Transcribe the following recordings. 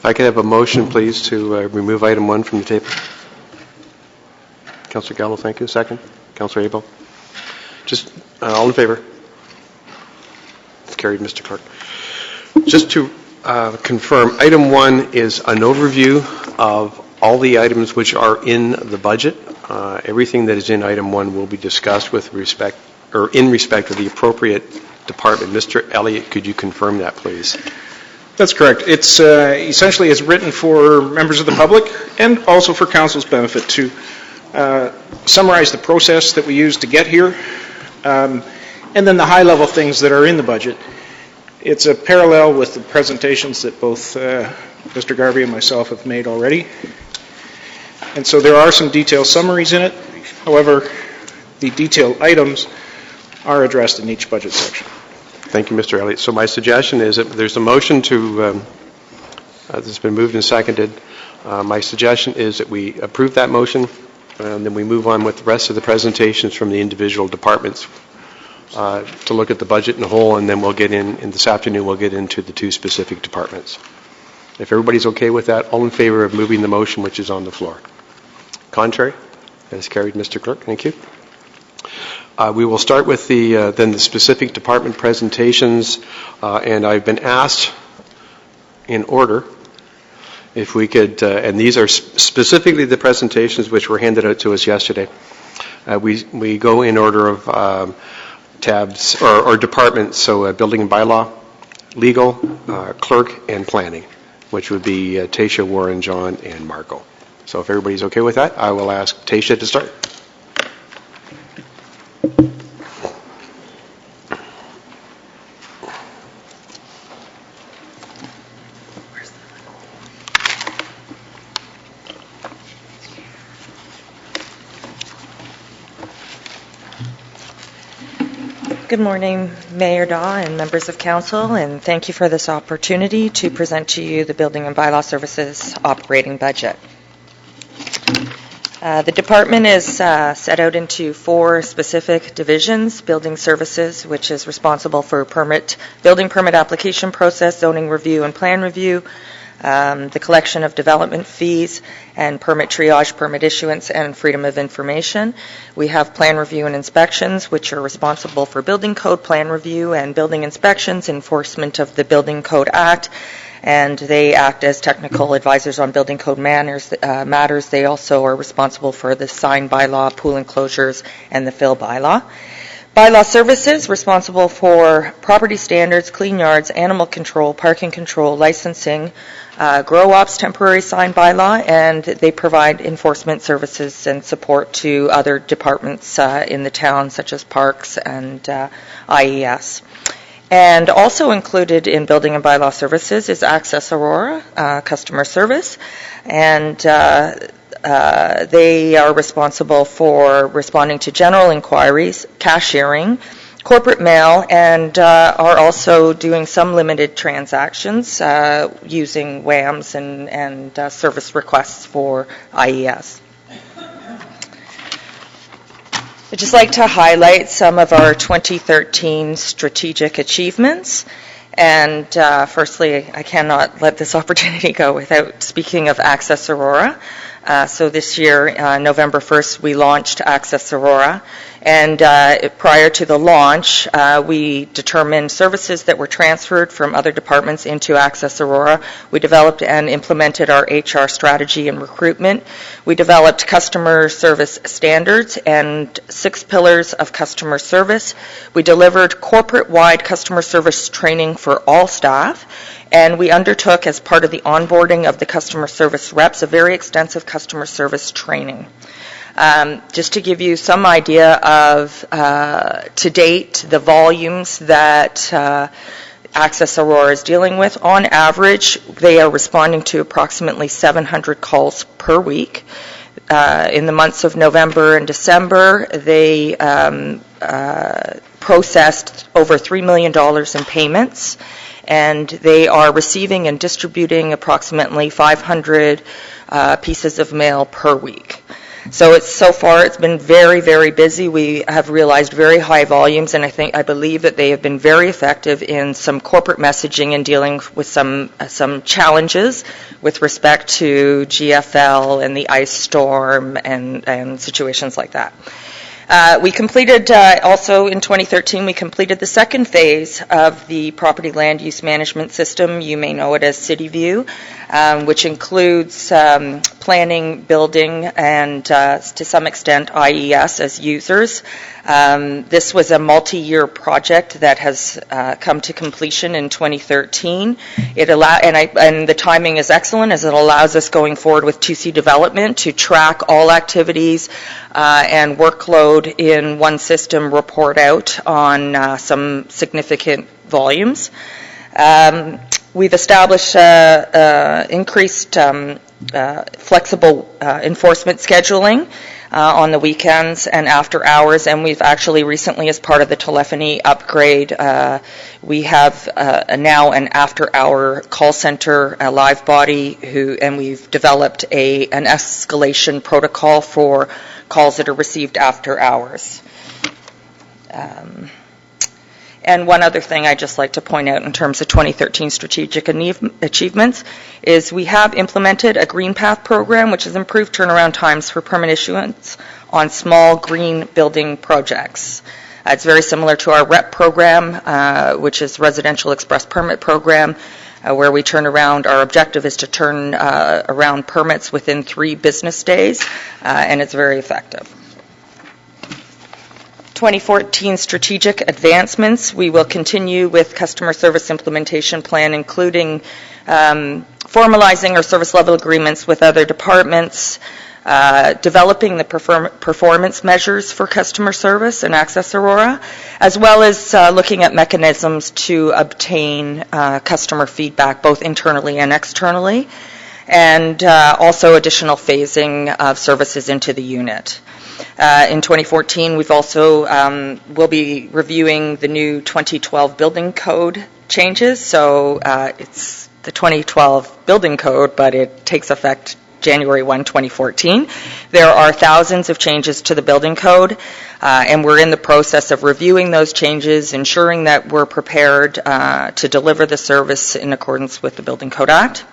I could have a motion, please, to remove item 1 from the table. Councillor Gallo, thank you. Second. Councillor Abel. Just all in favor? It's carried, Mr. Clerk. Just to confirm, item 1 is an overview of all the items which are in the budget. Everything that is in item 1 will be discussed with respect, or in respect of the appropriate department. Mr. Elliott, could you confirm that, please? That's correct. It's essentially it's written for members of the public and also for council's benefit to summarize the process that we used to get here, and then the high-level things that are in the budget. It's a parallel with the presentations that both Mr. Garvey and myself have made already. And so there are some detailed summaries in it. However, the detailed items are addressed in each budget section. Thank you, Mr. Elliott. So my suggestion is that there's a motion to that's been moved and seconded. My suggestion is that we approve that motion, and then we move on with the rest of the presentations from the individual departments to look at the budget in whole, and then we'll get in this afternoon, we'll get into the 2 specific departments. If everybody's okay with that, all in favor of moving the motion which is on the floor? Contrary? That is carried, Mr. Clerk. Thank you. We will start with then the specific department presentations, and I've been asked in order if we could, and these are specifically the presentations which were handed out to us yesterday. We go in order of tabs or departments, so building and bylaw, legal, clerk, and planning, which would be Tasha, Warren, John, and Marco. So if everybody's okay with that, I will ask Tasha to start. Good morning, Mayor Daw and members of council, and thank you for this opportunity to present to you the Building and Bylaw Services operating budget. The department is set out into 4 specific divisions: building services, which is responsible for building permit application process, zoning review and plan review, the collection of development fees, and permit triage, permit issuance, and freedom of information. We have plan review and inspections, which are responsible for building code plan review and building inspections, enforcement of the Building Code Act, and they act as technical advisors on building code matters. They also are responsible for the sign bylaw, pool enclosures, and the fill bylaw. Bylaw services, responsible for property standards, clean yards, animal control, parking control, licensing, grow ops, temporary sign bylaw, and they provide enforcement services and support to other departments in the town, such as parks and IES. And also included in building and bylaw services is Access Aurora, customer service, and they are responsible for responding to general inquiries, cashiering, corporate mail, and are also doing some limited transactions using WAMs and service requests for IES. I'd just like to highlight some of our 2013 strategic achievements. And firstly, I cannot let this opportunity go without speaking of Access Aurora. So this year, November 1st, we launched Access Aurora. And prior to the launch, we determined services that were transferred from other departments into Access Aurora. We developed and implemented our HR strategy and recruitment. We developed customer service standards and 6 pillars of customer service. We delivered corporate-wide customer service training for all staff. And we undertook, as part of the onboarding of the customer service reps, a very extensive customer service training. Just to give you some idea of, to date, the volumes that Access Aurora is dealing with, on average, they are responding to approximately 700 calls per week. In the months of November and December, they processed over $3 million in payments, and they are receiving and distributing approximately 500 pieces of mail per week. So far it's been very, very busy. We have realized very high volumes, and I believe that they have been very effective in some corporate messaging and dealing with some challenges with respect to GFL and the ice storm and situations like that. We completed, also in 2013, we completed the second phase of the property land use management system. You may know it as CityView, which includes planning, building, and to some extent IES as users. This was a multi-year project that has come to completion in 2013. And the timing is excellent as it allows us going forward with 2C development to track all activities and workload in one system, report out on some significant volumes. We've established increased flexible enforcement scheduling on the weekends and after hours, and we've actually recently, as part of the telephony upgrade, we have now an after-hour call center, a live body, and we've developed an escalation protocol for calls that are received after hours. And one other thing I'd just like to point out in terms of 2013 strategic achievements is we have implemented a Green Path program, which has improved turnaround times for permit issuance on small green building projects. It's very similar to our REP program, which is Residential Express Permit Program, where we turn around. Our objective is to turn around permits within 3 business days, and it's very effective. 2014 strategic advancements. We will continue with customer service implementation plan, including formalizing our service level agreements with other departments, developing the performance measures for customer service and Access Aurora, as well as looking at mechanisms to obtain customer feedback both internally and externally, and also additional phasing of services into the unit. In 2014, we've also will be reviewing the new 2012 building code changes. So it's the 2012 building code, but it takes effect January 1, 2014. There are thousands of changes to the building code, and we're in the process of reviewing those changes, ensuring that we're prepared to deliver the service in accordance with the Building Code Act.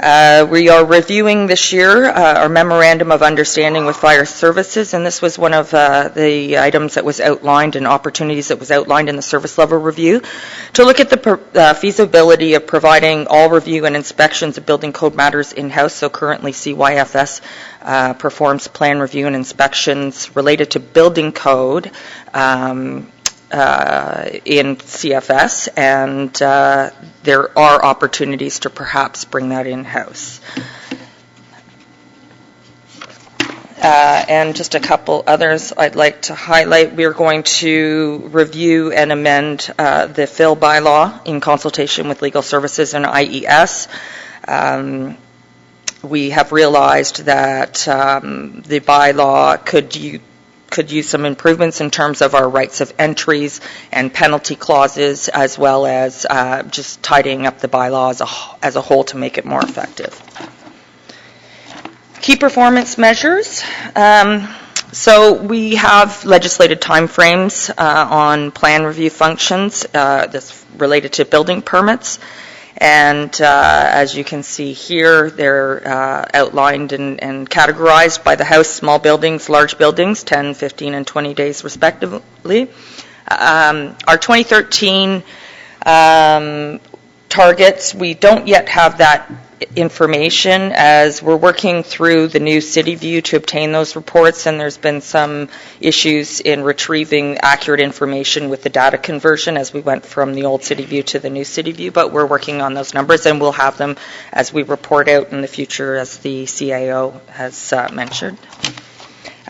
We are reviewing this year our Memorandum of Understanding with Fire Services, and this was one of the items that was outlined and opportunities that was outlined in the service level review to look at the feasibility of providing all review and inspections of building code matters in-house. So currently CYFS performs plan review and inspections related to building code in CFS, and there are opportunities to perhaps bring that in-house. And just a couple others I'd like to highlight. We're going to review and amend the FIL bylaw in consultation with Legal Services and IES. We have realized that the bylaw could use some improvements in terms of our rights of entries and penalty clauses, as well as just tidying up the bylaw as a whole to make it more effective. Key performance measures. So we have legislated timeframes on plan review functions that's related to building permits. And as you can see here, they're outlined and categorized by the House, small buildings, large buildings, 10, 15, and 20 days respectively. Our 2013 targets, we don't yet have that information as we're working through the new CityView to obtain those reports, and there's been some issues in retrieving accurate information with the data conversion as we went from the old CityView to the new CityView, but we're working on those numbers and we'll have them as we report out in the future, as the CAO has mentioned.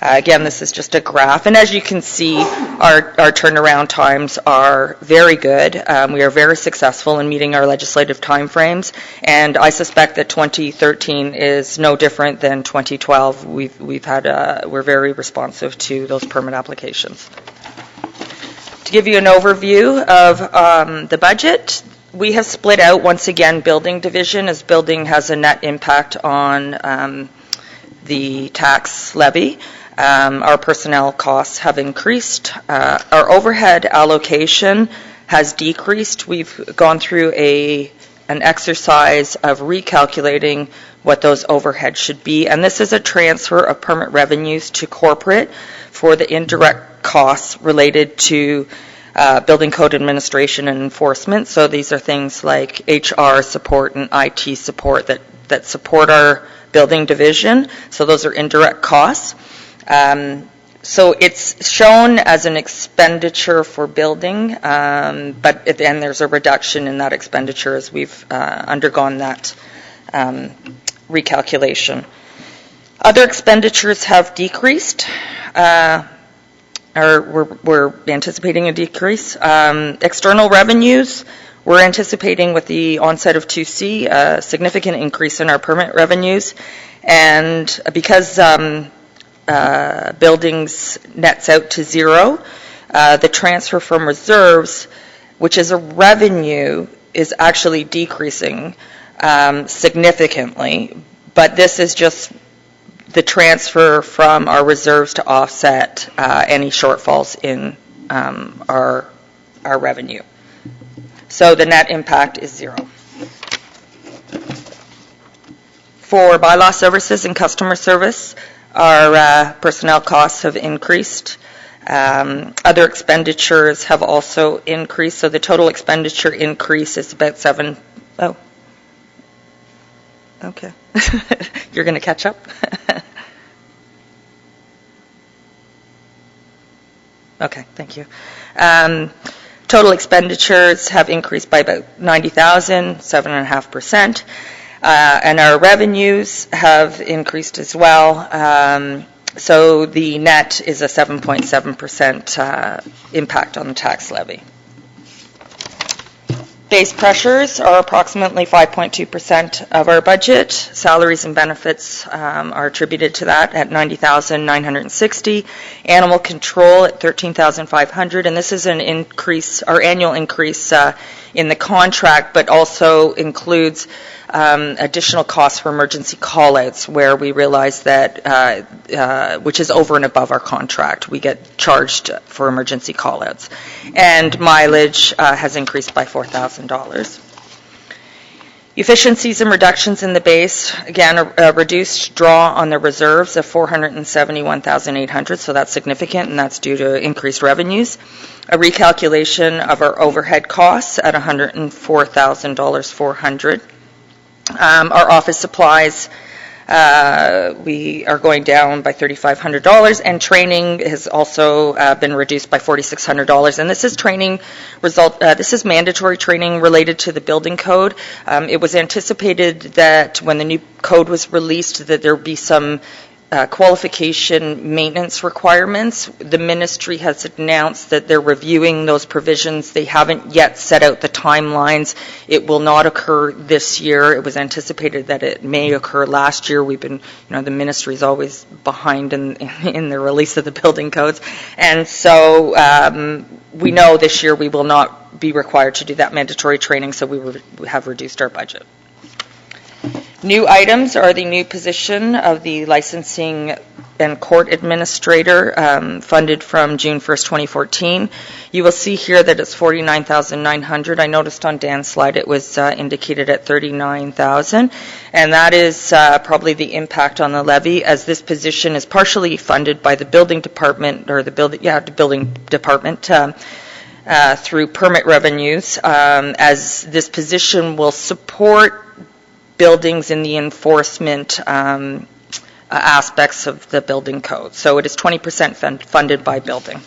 Again, this is just a graph, and as you can see, our turnaround times are very good. We are very successful in meeting our legislative timeframes, and I suspect that 2013 is no different than 2012. We're very responsive to those permit applications. To give you an overview of the budget, we have split out once again building division, as building has a net impact on the tax levy. Our personnel costs have increased. Our overhead allocation has decreased. We've gone through an exercise of recalculating what those overheads should be, and this is a transfer of permit revenues to corporate for the indirect costs related to building code administration and enforcement. So these are things like HR support and IT support that support our building division. So those are indirect costs. So it's shown as an expenditure for building, but at the end there's a reduction in that expenditure as we've undergone that recalculation. Other expenditures have decreased, or we're anticipating a decrease. External revenues, we're anticipating with the onset of 2C a significant increase in our permit revenues, and because buildings nets out to zero, the transfer from reserves, which is a revenue, is actually decreasing significantly, but this is just the transfer from our reserves to offset any shortfalls in our revenue. So the net impact is zero. For bylaw services and customer service, our personnel costs have increased. Other expenditures have also increased, so the total expenditure increase is about okay. You're going to catch up? Okay, thank you. Total expenditures have increased by about $90,000, 7.5%. And our revenues have increased as well. So the net is a 7.7% impact on the tax levy. Base pressures are approximately 5.2% of our budget. Salaries and benefits are attributed to that at $90,960. Animal control at $13,500, and this is an increase, our annual increase in the contract, but also includes additional costs for emergency call-outs, where we realize that, which is over and above our contract, we get charged for emergency call-outs. And mileage has increased by $4,000. Efficiencies and reductions in the base, again, a reduced draw on the reserves of $471,800, so that's significant, and that's due to increased revenues. A recalculation of our overhead costs at $104,400. Our office supplies, we are going down by $3,500, and training has also been reduced by $4,600. And this is this is mandatory training related to the building code. It was anticipated that when the new code was released that there would be some qualification maintenance requirements. The ministry has announced that they're reviewing those provisions. They haven't yet set out the timelines. It will not occur this year. It was anticipated that it may occur last year. We've been, the ministry is always behind in the release of the building codes. And so we know this year we will not be required to do that mandatory training, so we have reduced our budget. New items are the new position of the licensing and court administrator, funded from June 1st, 2014. You will see here that it's $49,900. I noticed on Dan's slide it was indicated at $39,000, and that is probably the impact on the levy, as this position is partially funded by the building department, or the building department, through permit revenues, as this position will support buildings in the enforcement aspects of the building code. So it is 20% funded by building.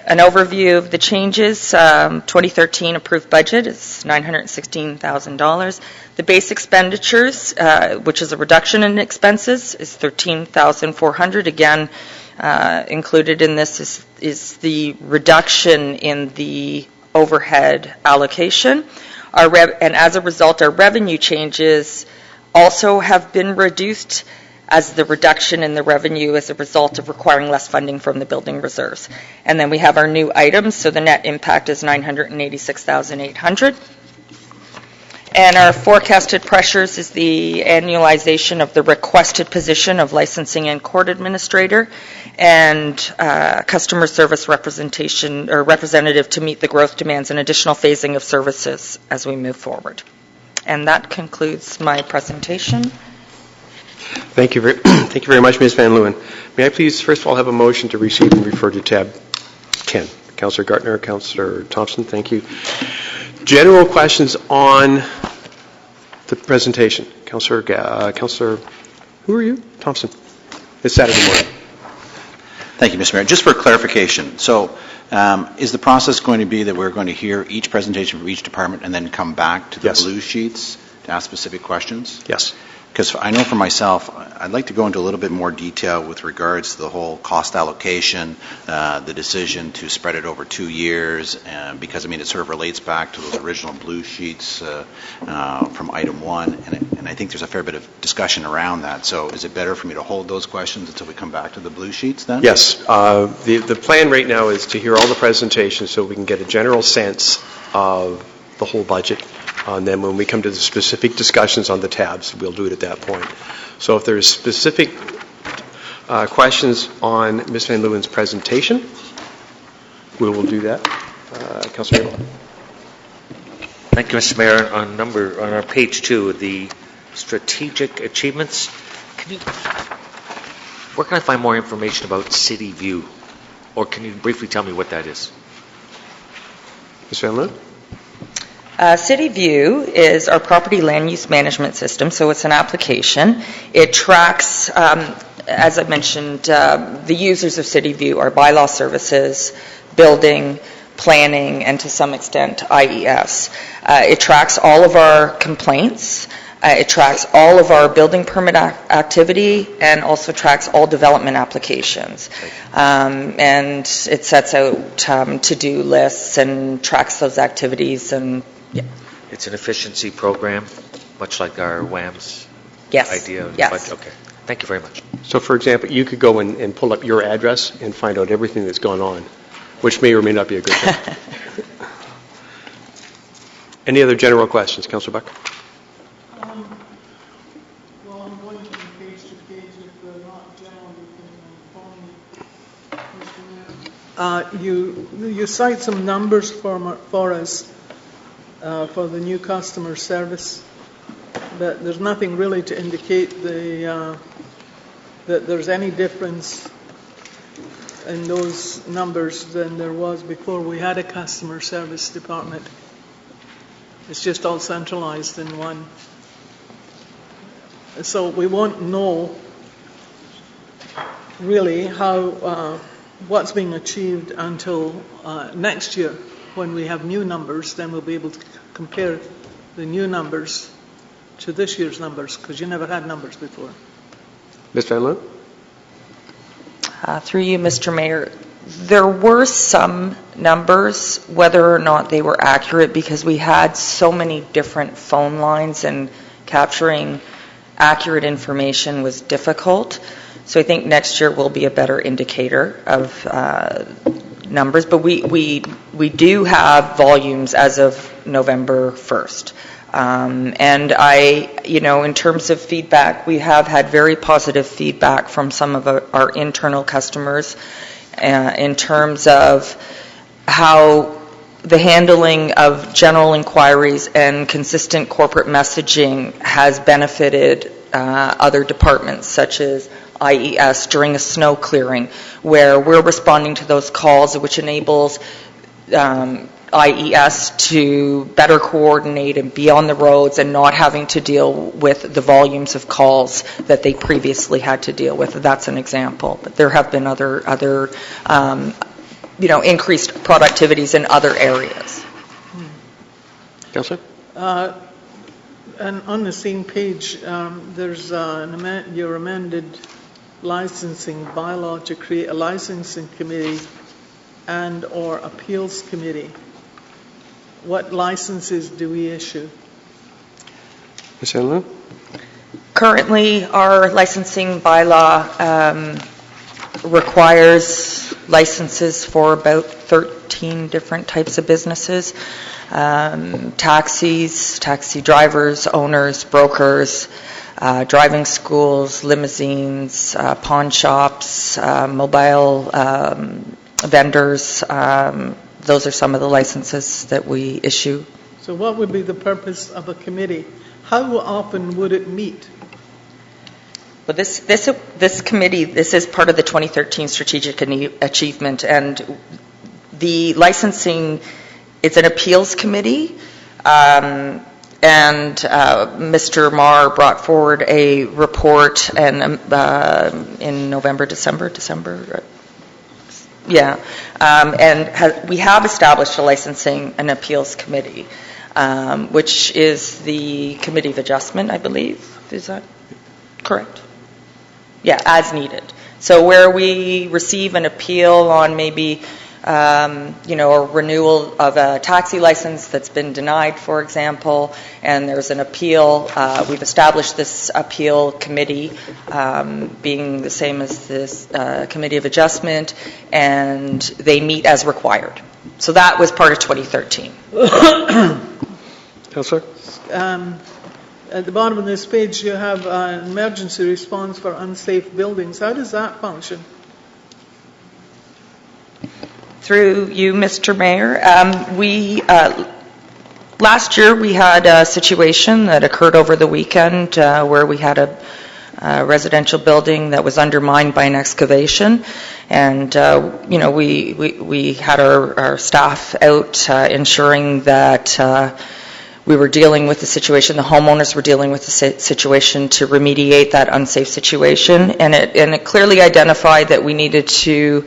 An overview of the changes. 2013 approved budget is $916,000. The base expenditures, which is a reduction in expenses, is $13,400. Again, included in this is the reduction in the overhead allocation. And as a result, our revenue changes also have been reduced, as the reduction in the revenue as a result of requiring less funding from the building reserves. And then we have our new items, so the net impact is $986,800. And our forecasted pressures is the annualization of the requested position of licensing and court administrator and customer service representation or representative to meet the growth demands and additional phasing of services as we move forward. And that concludes my presentation. Thank you very much, Ms. Van Leeuwen. May I please, first of all, have a motion to receive and refer to tab 10? Councillor Gartner, Councillor Thompson, thank you. General questions on the presentation. Councillor, who are you? Thompson. It's Saturday morning. Thank you, Mr. Mayor. Just for clarification, so is the process going to be that we're going to hear each presentation from each department and then come back to the Yes. blue sheets to ask specific questions? Yes. Because I know for myself, I'd like to go into a little bit more detail with regards to the whole cost allocation, the decision to spread it over 2 years, because, I mean, it sort of relates back to those original blue sheets from item 1, and I think there's a fair bit of discussion around that. So is it better for me to hold those questions until we come back to the blue sheets then? Yes. The plan right now is to hear all the presentations so we can get a general sense of the whole budget. And then when we come to the specific discussions on the tabs, we'll do it at that point. So if there's specific questions on Ms. Van Leeuwen's presentation, we will do that. Councillor Abel. Thank you, Mr. Mayor. On our page 2, the strategic achievements, where can I find more information about City View? Or can you briefly tell me what that is? Ms. Van Leeuwen? City View is our property land use management system, so it's an application. It tracks, as I mentioned, the users of City View are bylaw services, building, planning, and to some extent IES. It tracks all of our complaints. It tracks all of our building permit activity and also tracks all development applications. And it sets out to-do lists and tracks those activities. And yeah. It's an efficiency program, much like our WAMS Yes. idea. Yes. But, okay. Thank you very much. So, for example, you could go and pull up your address and find out everything that's gone on, which may or may not be a good thing. Any other general questions? Councillor Buck? Well, I'm going from page to page. If they're not general, you can phone me. You cite some numbers for us for the new customer service, but there's nothing really to indicate that there's any difference in those numbers than there was before we had a customer service department. It's just all centralized in one. So we won't know really how what's being achieved until next year when we have new numbers. Then we'll be able to compare the new numbers to this year's numbers, because you never had numbers before. Ms. Van Leeuwen? Through you, Mr. Mayor, there were some numbers, whether or not they were accurate, because we had so many different phone lines and capturing accurate information was difficult. So I think next year will be a better indicator of numbers. But we do have volumes as of November 1st. And in terms of feedback, we have had very positive feedback from some of our internal customers in terms of how the handling of general inquiries and consistent corporate messaging has benefited other departments, such as IES during a snow clearing, where we're responding to those calls, which enables IES to better coordinate and be on the roads and not having to deal with the volumes of calls that they previously had to deal with. That's an example. But there have been other increased productivities in other areas. Councillor? And on the same page, there's your amended licensing bylaw to create a licensing committee and or appeals committee. What licenses do we issue? Ms. Van Leeuwen? Currently, our licensing bylaw requires licenses for about 13 different types of businesses. Taxis, taxi drivers, owners, brokers, driving schools, limousines, pawn shops, mobile vendors. Those are some of the licenses that we issue. So what would be the purpose of a committee? How often would it meet? But this committee, this is part of the 2013 Strategic Achievement, and the licensing, it's an appeals committee, and Mr. Marr brought forward a report in December. Yeah, and we have established a licensing and appeals committee, which is the Committee of Adjustment, I believe. Is that correct? Yeah, as needed. So where we receive an appeal on maybe, a renewal of a taxi license that's been denied, for example, and there's an appeal, we've established this appeal committee, being the same as this Committee of Adjustment, and they meet as required. So that was part of 2013. Councillor? At the bottom of this page, you have an emergency response for unsafe buildings. How does that function? Through you, Mr. Mayor, last year we had a situation that occurred over the weekend where we had a residential building that was undermined by an excavation, and we had our staff out ensuring that we were dealing with the situation, the homeowners were dealing with the situation to remediate that unsafe situation, and it clearly identified that we needed to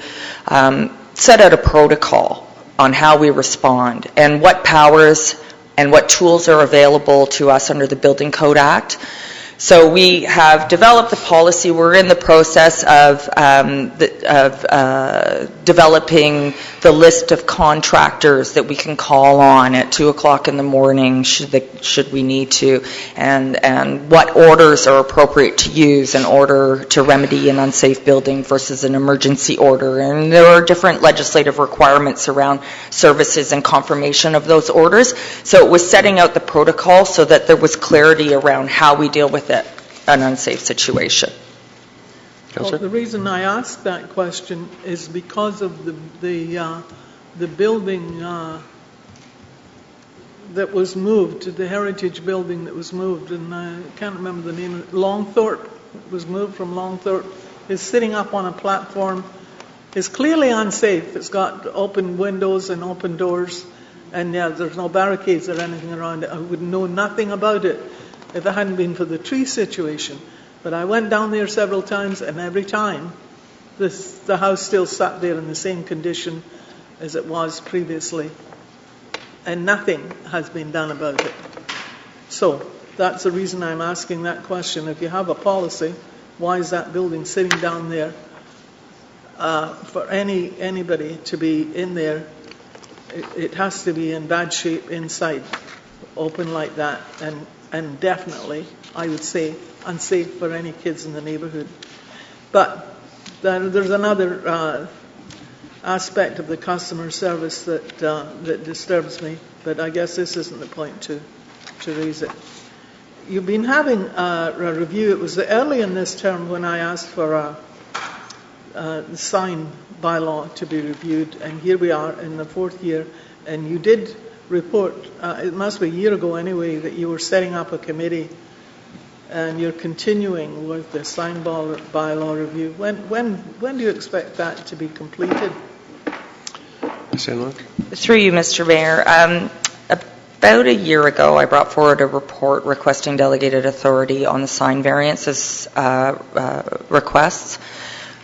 set out a protocol on how we respond and what powers and what tools are available to us under the Building Code Act. So we have developed the policy. We're in the process of developing the list of contractors that we can call on at 2 o'clock in the morning should we need to, and what orders are appropriate to use in order to remedy an unsafe building versus an emergency order. And there are different legislative requirements around services and confirmation of those orders. So it was setting out the protocol so that there was clarity around how we deal with an unsafe situation. Well, the reason I asked that question is because of the building that was moved, the heritage building that was moved, and I can't remember the name of it. Longthorpe was moved from Longthorpe. Is sitting up on a platform. Is clearly unsafe. It's got open windows and open doors, and there's no barricades or anything around it. I would know nothing about it if it hadn't been for the tree situation. But I went down there several times, and every time the house still sat there in the same condition as it was previously. And nothing has been done about it. So that's the reason I'm asking that question. If you have a policy, why is that building sitting down there for anybody to be in there? It has to be in bad shape inside, open like that, and definitely, I would say, unsafe for any kids in the neighborhood. But there's another aspect of the customer service that disturbs me, but I guess this isn't the point to raise it. You've been having a review. It was early in this term when I asked for the sign bylaw to be reviewed, and here we are in the 4th year, and you did report, it must be a year ago anyway, that you were setting up a committee and you're continuing with the sign bylaw review. When do you expect that to be completed? Through you, Mr. Mayor. About a year ago, I brought forward a report requesting delegated authority on the sign variances requests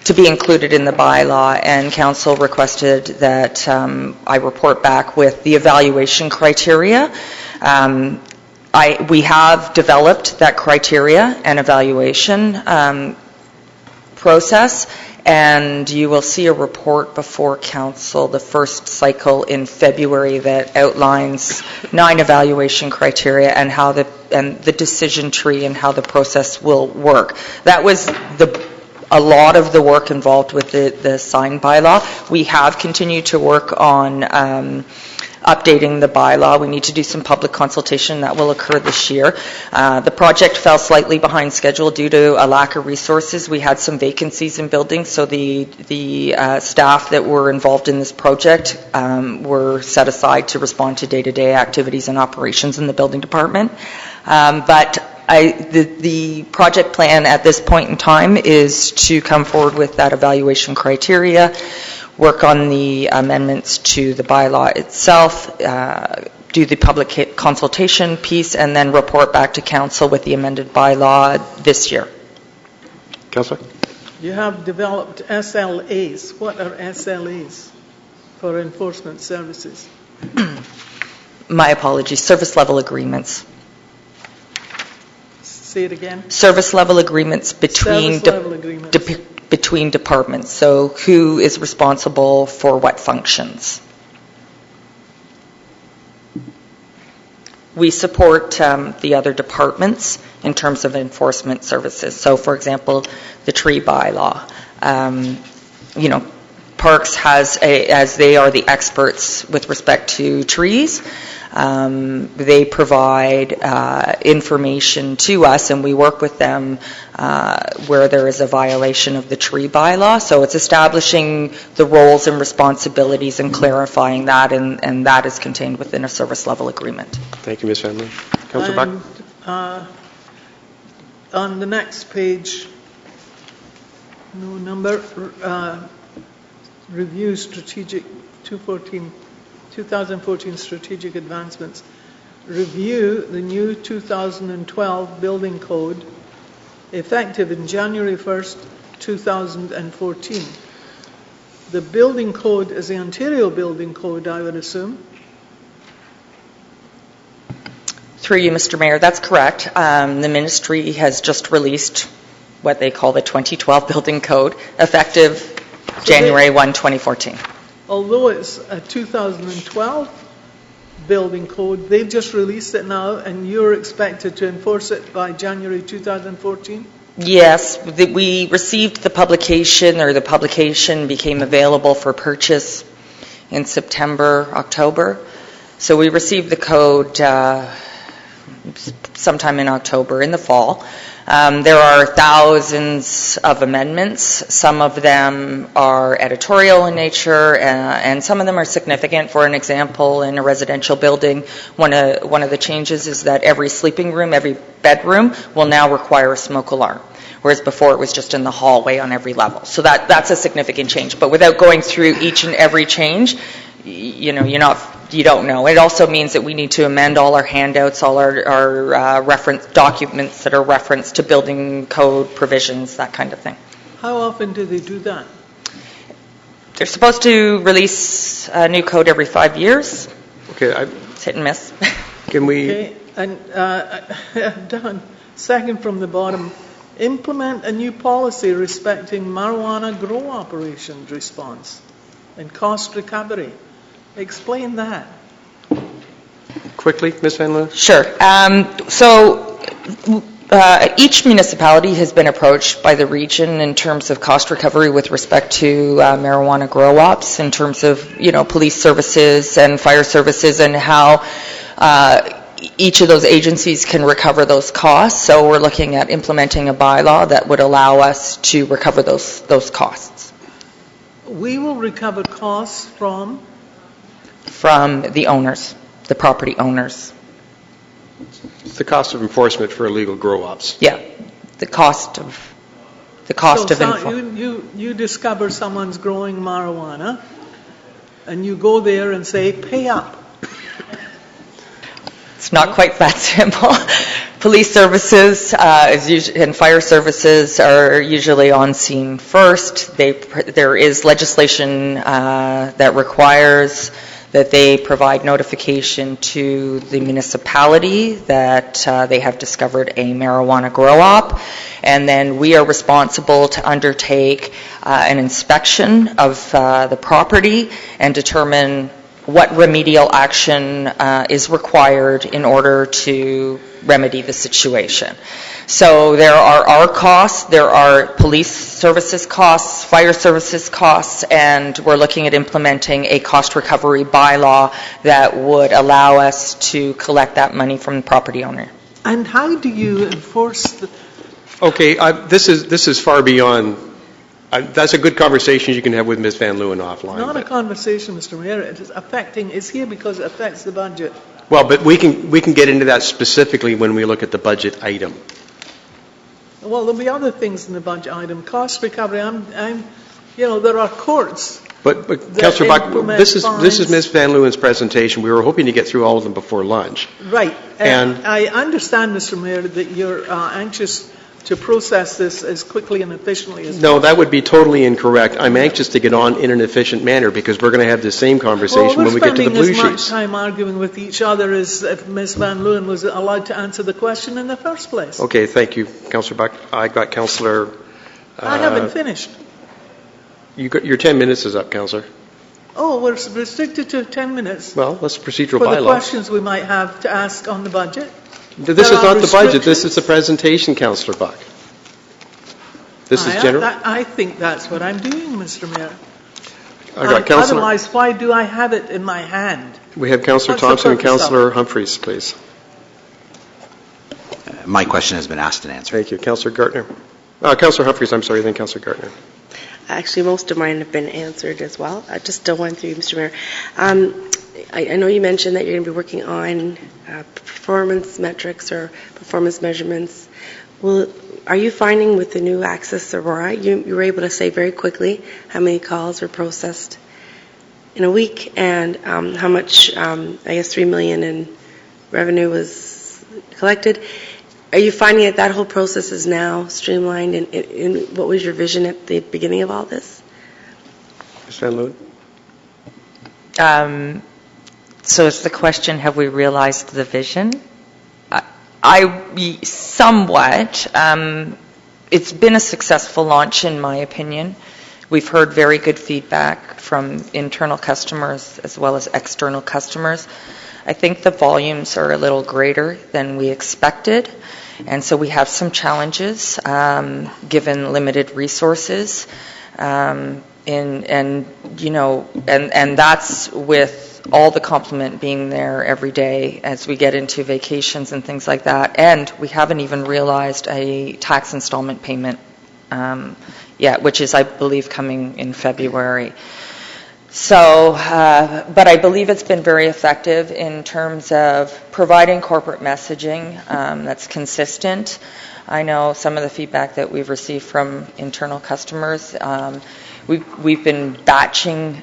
to be included in the bylaw, and Council requested that I report back with the evaluation criteria. We have developed that criteria and evaluation process, and you will see a report before Council, the first cycle in February, that outlines 9 evaluation criteria and the decision tree and how the process will work. That was a lot of the work involved with the sign bylaw. We have continued to work on updating the bylaw. We need to do some public consultation that will occur this year. The project fell slightly behind schedule due to a lack of resources. We had some vacancies in buildings, so the staff that were involved in this project were set aside to respond to day-to-day activities and operations in the building department. But the project plan at this point in time is to come forward with that evaluation criteria, work on the amendments to the bylaw itself, do the public consultation piece, and then report back to council with the amended bylaw this year. Councillor? You have developed SLAs. What are SLAs for enforcement services? My apologies, service level agreements. Say it again. Service level agreements between Service level agreements. between departments. So who is responsible for what functions? We support the other departments in terms of enforcement services. So, for example, the tree bylaw. Parks has, as they are the experts with respect to trees, they provide information to us, and we work with them where there is a violation of the tree bylaw. So it's establishing the roles and responsibilities and clarifying that, and that is contained within a service level agreement. Thank you, Ms. Van Loo. Councillor Buck? On the next page, no number, review strategic 2014 strategic advancements. Review the new 2012 building code effective in January 1st, 2014. The building code is the Ontario building code, I would assume. Through you, Mr. Mayor, that's correct. The ministry has just released what they call the 2012 building code effective January 1, 2014. Although it's a 2012 building code, they've just released it now, and you're expected to enforce it by January 2014? Yes, we received the publication, or the publication became available for purchase in September, October. So we received the code sometime in October, in the fall. There are thousands of amendments. Some of them are editorial in nature, and some of them are significant. For an example, in a residential building, one of the changes is that every sleeping room, every bedroom will now require a smoke alarm, whereas before it was just in the hallway on every level. So that's a significant change. But without going through each and every change, you don't know. It also means that we need to amend all our handouts, all our reference documents that are referenced to building code provisions, that kind of thing. How often do they do that? They're supposed to release a new code every 5 years. Okay, It's hit and miss. can we... Okay, and Don, second from the bottom, implement a new policy respecting marijuana grow operations response and cost recovery. Explain that. Quickly, Ms. Van Loo? Sure. Each municipality has been approached by the region in terms of cost recovery with respect to marijuana grow ops, in terms of police services and fire services, and how each of those agencies can recover those costs. So we're looking at implementing a bylaw that would allow us to recover those costs. We will recover costs from the owners, the property owners. It's the cost of enforcement for illegal grow-ops. Yeah, the cost of you discover someone's growing marijuana, and you go there and say, pay up. It's not quite that simple. Police services and fire services are usually on scene first. There is legislation that requires that they provide notification to the municipality that they have discovered a marijuana grow-op, and then we are responsible to undertake an inspection of the property and determine what remedial action is required in order to remedy the situation. So there are our costs, there are police services costs, fire services costs, and we're looking at implementing a cost recovery bylaw that would allow us to collect that money from the property owner. And how do you enforce the... Okay, this is far beyond, that's a good conversation you can have with Ms. Van Leeuwen offline. Not a but- conversation, Mr. Mayor. It is affecting, it's here because it affects the budget. Well, but we can get into that specifically when we look at the budget item. Well, there'll be other things in the budget item. Cost recovery, there are courts. But That Councillor Buck, implement this is fines. Ms. Van Leeuwen's presentation. We were hoping to get through all of them before lunch. Right. And- I understand, Mr. Mayor, that you're anxious to process this as quickly and efficiently as No, possible. that would be totally incorrect. I'm anxious to get on in an efficient manner because we're going to have the same conversation when we get to the blue We're spending as sheets. much time arguing with each other as if Ms. Van Leeuwen was allowed to answer the question in the first place. Okay, thank you, Councillor Buck. I got Councillor... I haven't finished. Your 10 minutes is up, Councillor. Oh, we're restricted to 10 minutes Well, that's procedural for the bylaw. questions we might have to ask on the budget. This There is are not the budget. This restrictions. is the presentation, Councillor Buck. This is general. I think that's what I'm doing, Mr. Mayor. I got Councillor. Otherwise, why do I have it in my hand? We have Councillor What's the Thompson and purpose of Councillor Humphreys, please. My question has been asked and answered. Thank you. Councillor Gartner. Councillor Humphreys, I'm sorry, then Councillor Gartner. Actually, most of mine have been answered as well. Just one through you, Mr. Mayor. I know you mentioned that you're going to be working on performance metrics or performance measurements. Are you finding with the new Access Aurora, you were able to say very quickly how many calls were processed in a week and how much, I guess, $3 million in revenue was collected? Are you finding that whole process is now streamlined? And what was your vision at the beginning of all this? Ms. Van Leeuwen? So is the question, have we realized the vision? Somewhat. It's been a successful launch, in my opinion. We've heard very good feedback from internal customers as well as external customers. I think the volumes are a little greater than we expected, and so we have some challenges given limited resources. And that's with all the complement being there every day as we get into vacations and things like that. And we haven't even realized a tax installment payment yet, which is, I believe, coming in February. So, but I believe it's been very effective in terms of providing corporate messaging that's consistent. I know some of the feedback that we've received from internal customers. We've been batching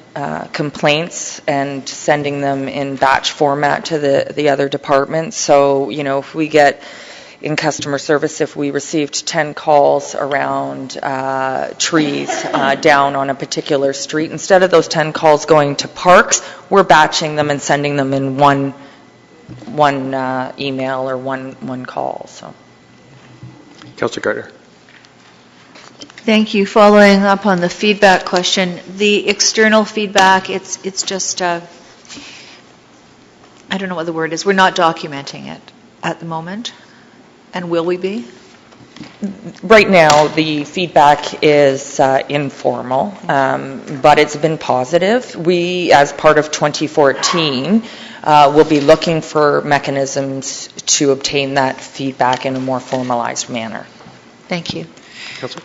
complaints and sending them in batch format to the other departments. So, if we get in customer service, if we received 10 calls around trees down on a particular street, instead of those 10 calls going to parks, we're batching them and sending them in one email or one call. So, Councillor Gartner. Thank you. Following up on the feedback question, the external feedback, it's just, I don't know what the word is. We're not documenting it at the moment. And will we be? Right now, the feedback is informal, but it's been positive. We, as part of 2014, will be looking for mechanisms to obtain that feedback in a more formalized manner. Thank you. Councillor.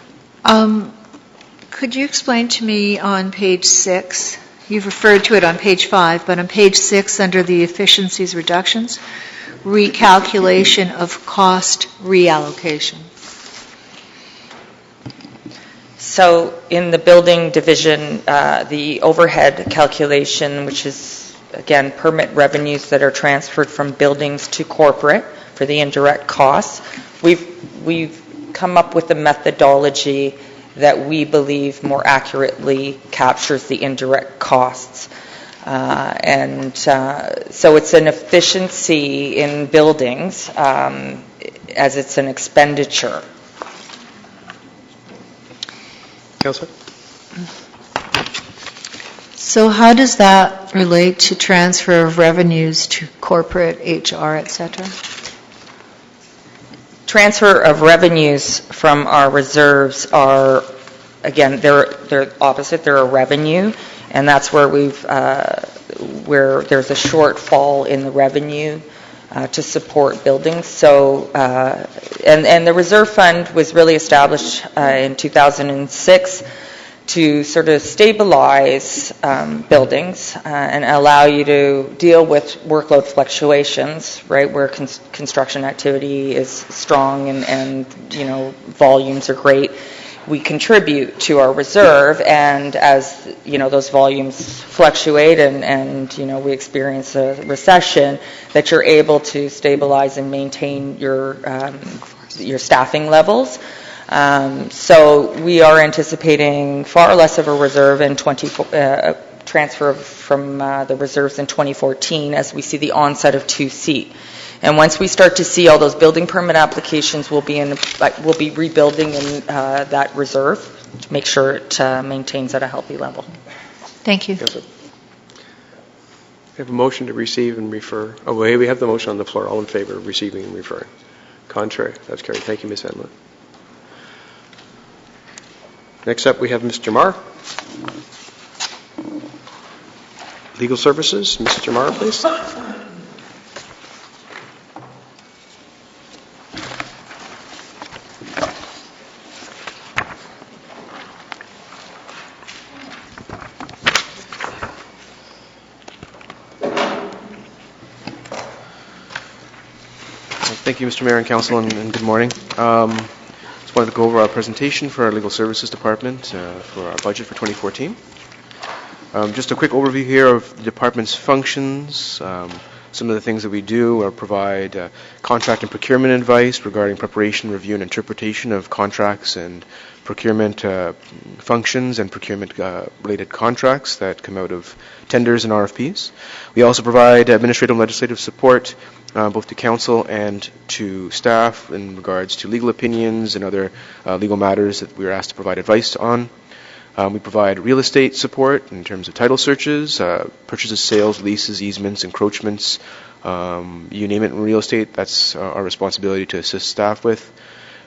Could you explain to me on page 6, you've referred to it on page 5, but on page 6 under the efficiencies reductions, recalculation of cost reallocation? So in the building division, the overhead calculation, which is, again, permit revenues that are transferred from buildings to corporate for the indirect costs, we've come up with a methodology that we believe more accurately captures the indirect costs. So it's an efficiency in buildings as it's an expenditure. Councillor. So how does that relate to transfer of revenues to corporate HR, et cetera? transfer of revenues from our reserves are, again, they're opposite. They're a revenue, and that's where where there's a shortfall in the revenue to support buildings. So, and the reserve fund was really established in 2006 to sort of stabilize buildings and allow you to deal with workload fluctuations, right, where construction activity is strong and volumes are great. We contribute to our reserve, and as those volumes fluctuate and we experience a recession, that you're able to stabilize and maintain your staffing levels. So we are anticipating far less of a reserve in transfer from the reserves in 2014 as we see the onset of 2C. And once we start to see all those building permit applications, we'll be rebuilding in that reserve to make sure it maintains at a healthy level. Thank you. Yes, sir. We have a motion to receive and refer. Oh, wait, we have the motion on the floor. All in favor of receiving and referring? Contrary? That's carried. Thank you, Ms. Van Leeuwen. Next up, we have Mr. Marr. Legal Services. Mr. Marr, please. Thank you, Mr. Mayor and Council, and good morning. Just wanted to go over our presentation for our Legal Services Department for our budget for 2014. Just a quick overview here of the department's functions. Some of the things that we do are provide contract and procurement advice regarding preparation, review, and interpretation of contracts and procurement functions and procurement-related contracts that come out of tenders and RFPs. We also provide administrative and legislative support both to council and to staff in regards to legal opinions and other legal matters that we are asked to provide advice on. We provide real estate support in terms of title searches, purchases, sales, leases, easements, encroachments, you name it in real estate. That's our responsibility to assist staff with.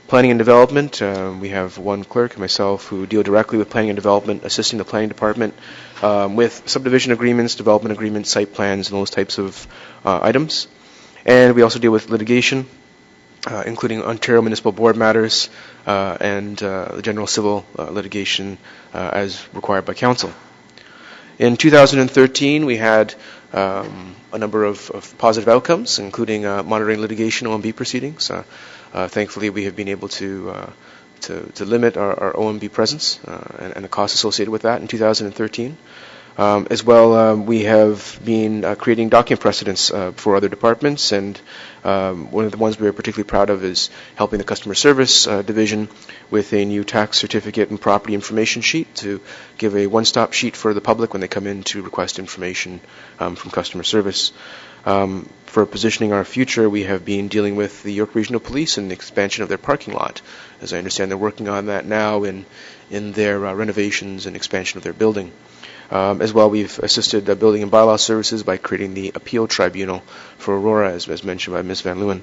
Planning and development, we have one clerk and myself who deal directly with planning and development, assisting the planning department with subdivision agreements, development agreements, site plans, and those types of items. And we also deal with litigation, including Ontario Municipal Board matters and the general civil litigation as required by council. In 2013, we had a number of positive outcomes, including monitoring litigation OMB proceedings. Thankfully, we have been able to limit our OMB presence and the costs associated with that in 2013. As well, we have been creating document precedents for other departments, and one of the ones we are particularly proud of is helping the customer service division with a new tax certificate and property information sheet to give a one-stop sheet for the public when they come in to request information from customer service. For positioning our future, we have been dealing with the York Regional Police and the expansion of their parking lot. As I understand, they're working on that now in their renovations and expansion of their building. As well, we've assisted Building and Bylaw Services by creating the Appeal Tribunal for Aurora, as mentioned by Ms. Van Leeuwen.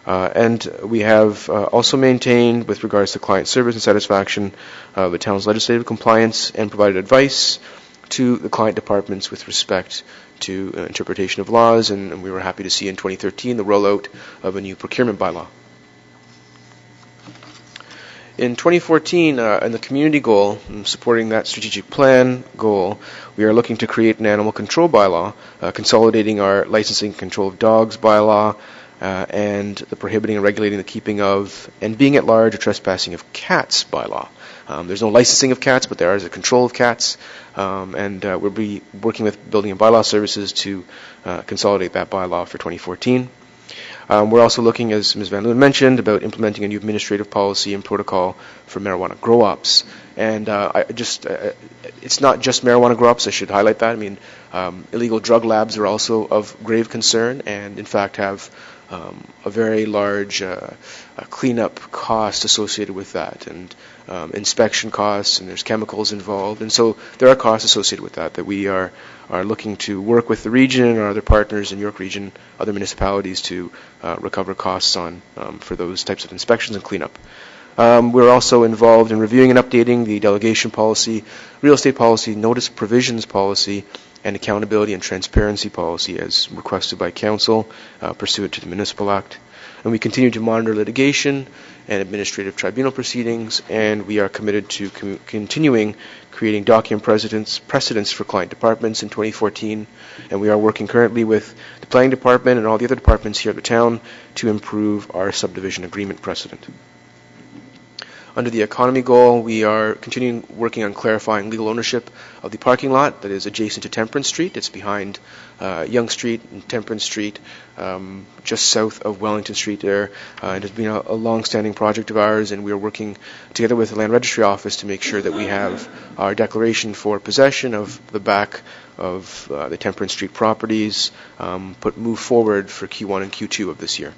And we have also maintained, with regards to client service and satisfaction, the town's legislative compliance and provided advice to the client departments with respect to interpretation of laws, and we were happy to see in 2013 the rollout of a new procurement bylaw. In 2014, in the community goal, supporting that strategic plan goal, we are looking to create an animal control bylaw, consolidating our licensing and control of dogs bylaw, and the prohibiting and regulating the keeping of and being at large or trespassing of cats bylaw. There's no licensing of cats, but there is a control of cats, and we'll be working with Building and Bylaw Services to consolidate that bylaw for 2014. We're also looking, as Ms. Van Leeuwen mentioned, about implementing a new administrative policy and protocol for marijuana grow-ops. And it's not just marijuana grow-ops, I should highlight that. I mean, illegal drug labs are also of grave concern and, in fact, have a very large cleanup cost associated with that, and inspection costs, and there's chemicals involved, and so there are costs associated with that we are looking to work with the region and our other partners in York Region, other municipalities, to recover costs on for those types of inspections and cleanup. We're also involved in reviewing and updating the delegation policy, real estate policy, notice provisions policy, and accountability and transparency policy as requested by Council pursuant to the Municipal Act. And we continue to monitor litigation and administrative tribunal proceedings, and we are committed to continuing creating document precedents for client departments in 2014, and we are working currently with the Planning Department and all the other departments here at the town to improve our subdivision agreement precedent. Under the economy goal, we are continuing working on clarifying legal ownership of the parking lot that is adjacent to Temperance Street. It's behind Yonge Street and Temperance Street, just south of Wellington Street there. It has been a long-standing project of ours, and we are working together with the Land Registry Office to make sure that we have our declaration for possession of the back of the Temperance Street properties move forward for Q1 and Q2 of this year.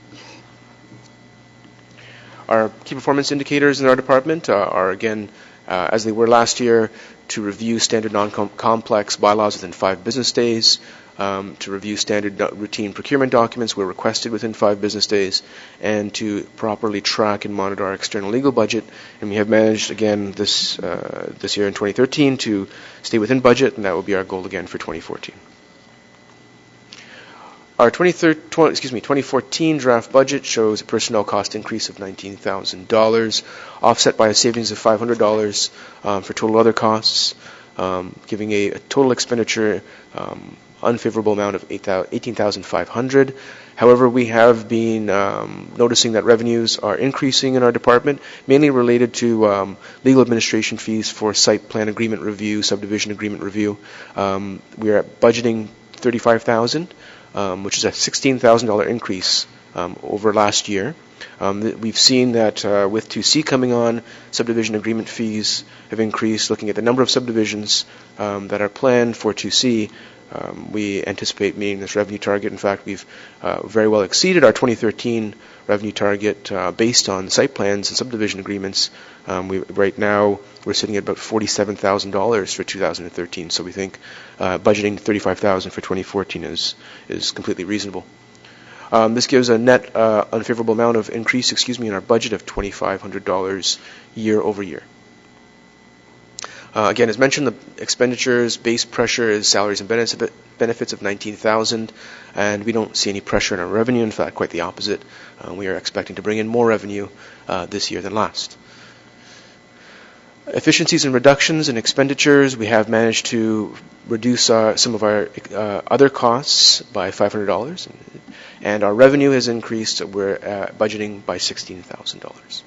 Our key performance indicators in our department are, again, as they were last year, to review standard non-complex bylaws within 5 business days, to review standard routine procurement documents where requested within 5 business days, and to properly track and monitor our external legal budget. And we have managed, again, this year in 2013 to stay within budget, and that will be our goal again for 2014. Our 2014 draft budget shows a personnel cost increase of $19,000, offset by a savings of $500 for total other costs, giving a total expenditure unfavorable amount of $18,500. However, we have been noticing that revenues are increasing in our department, mainly related to legal administration fees for site plan agreement review, subdivision agreement review. We are at budgeting $35,000. Which is a $16,000 increase over last year. We've seen that with 2C coming on, subdivision agreement fees have increased. Looking at the number of subdivisions that are planned for 2C, we anticipate meeting this revenue target. In fact, we've very well exceeded our 2013 revenue target based on site plans and subdivision agreements. Right now, we're sitting at about $47,000 for 2013, so we think budgeting $35,000 for 2014 is completely reasonable. This gives a net unfavorable amount of increase, in our budget of $2,500 year over year. Again, as mentioned, the expenditures base pressure is salaries and benefits of $19,000, and we don't see any pressure in our revenue. In fact, quite the opposite. We are expecting to bring in more revenue this year than last. Efficiencies and reductions in expenditures, we have managed to reduce some of our other costs by $500, and our revenue has increased. We're budgeting by $16,000.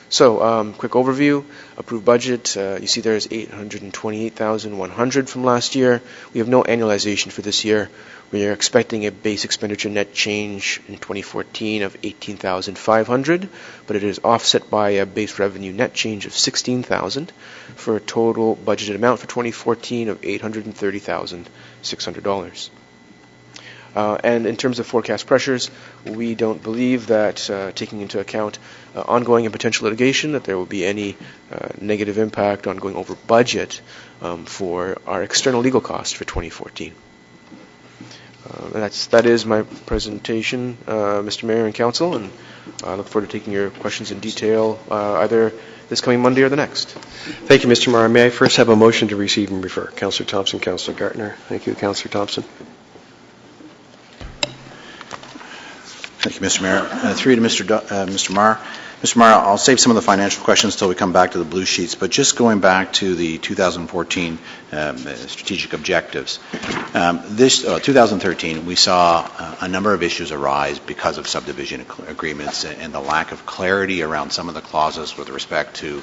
So, quick overview. Approved budget, you see there is $828,100 from last year. We have no annualization for this year. We are expecting a base expenditure net change in 2014 of $18,500, but it is offset by a base revenue net change of $16,000 for a total budgeted amount for 2014 of $830,600. And in terms of forecast pressures, we don't believe that, taking into account ongoing and potential litigation, that there will be any negative impact on going over budget for our external legal costs for 2014. That is my presentation, Mr. Mayor and Council, and I look forward to taking your questions in detail either this coming Monday or the next. Thank you, Mr. Marr. May I first have a motion to receive and refer? Councillor Thompson, Councillor Gartner. Thank you, Councillor Thompson. Thank you, Mr. Mayor. Through to Mr. Marr. Mr. Marr, I'll save some of the financial questions until we come back to the blue sheets, but just going back to the 2014 strategic objectives. 2013, we saw a number of issues arise because of subdivision agreements and the lack of clarity around some of the clauses with respect to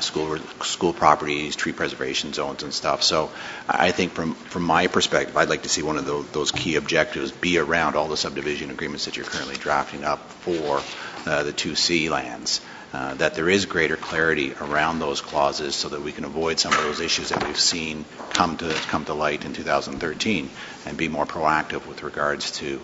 school properties, tree preservation zones and stuff. So I think from my perspective, I'd like to see one of those key objectives be around all the subdivision agreements that you're currently drafting up for the 2C lands. that there is greater clarity around those clauses so that we can avoid some of those issues that we've seen come to light in 2013 and be more proactive with regards to,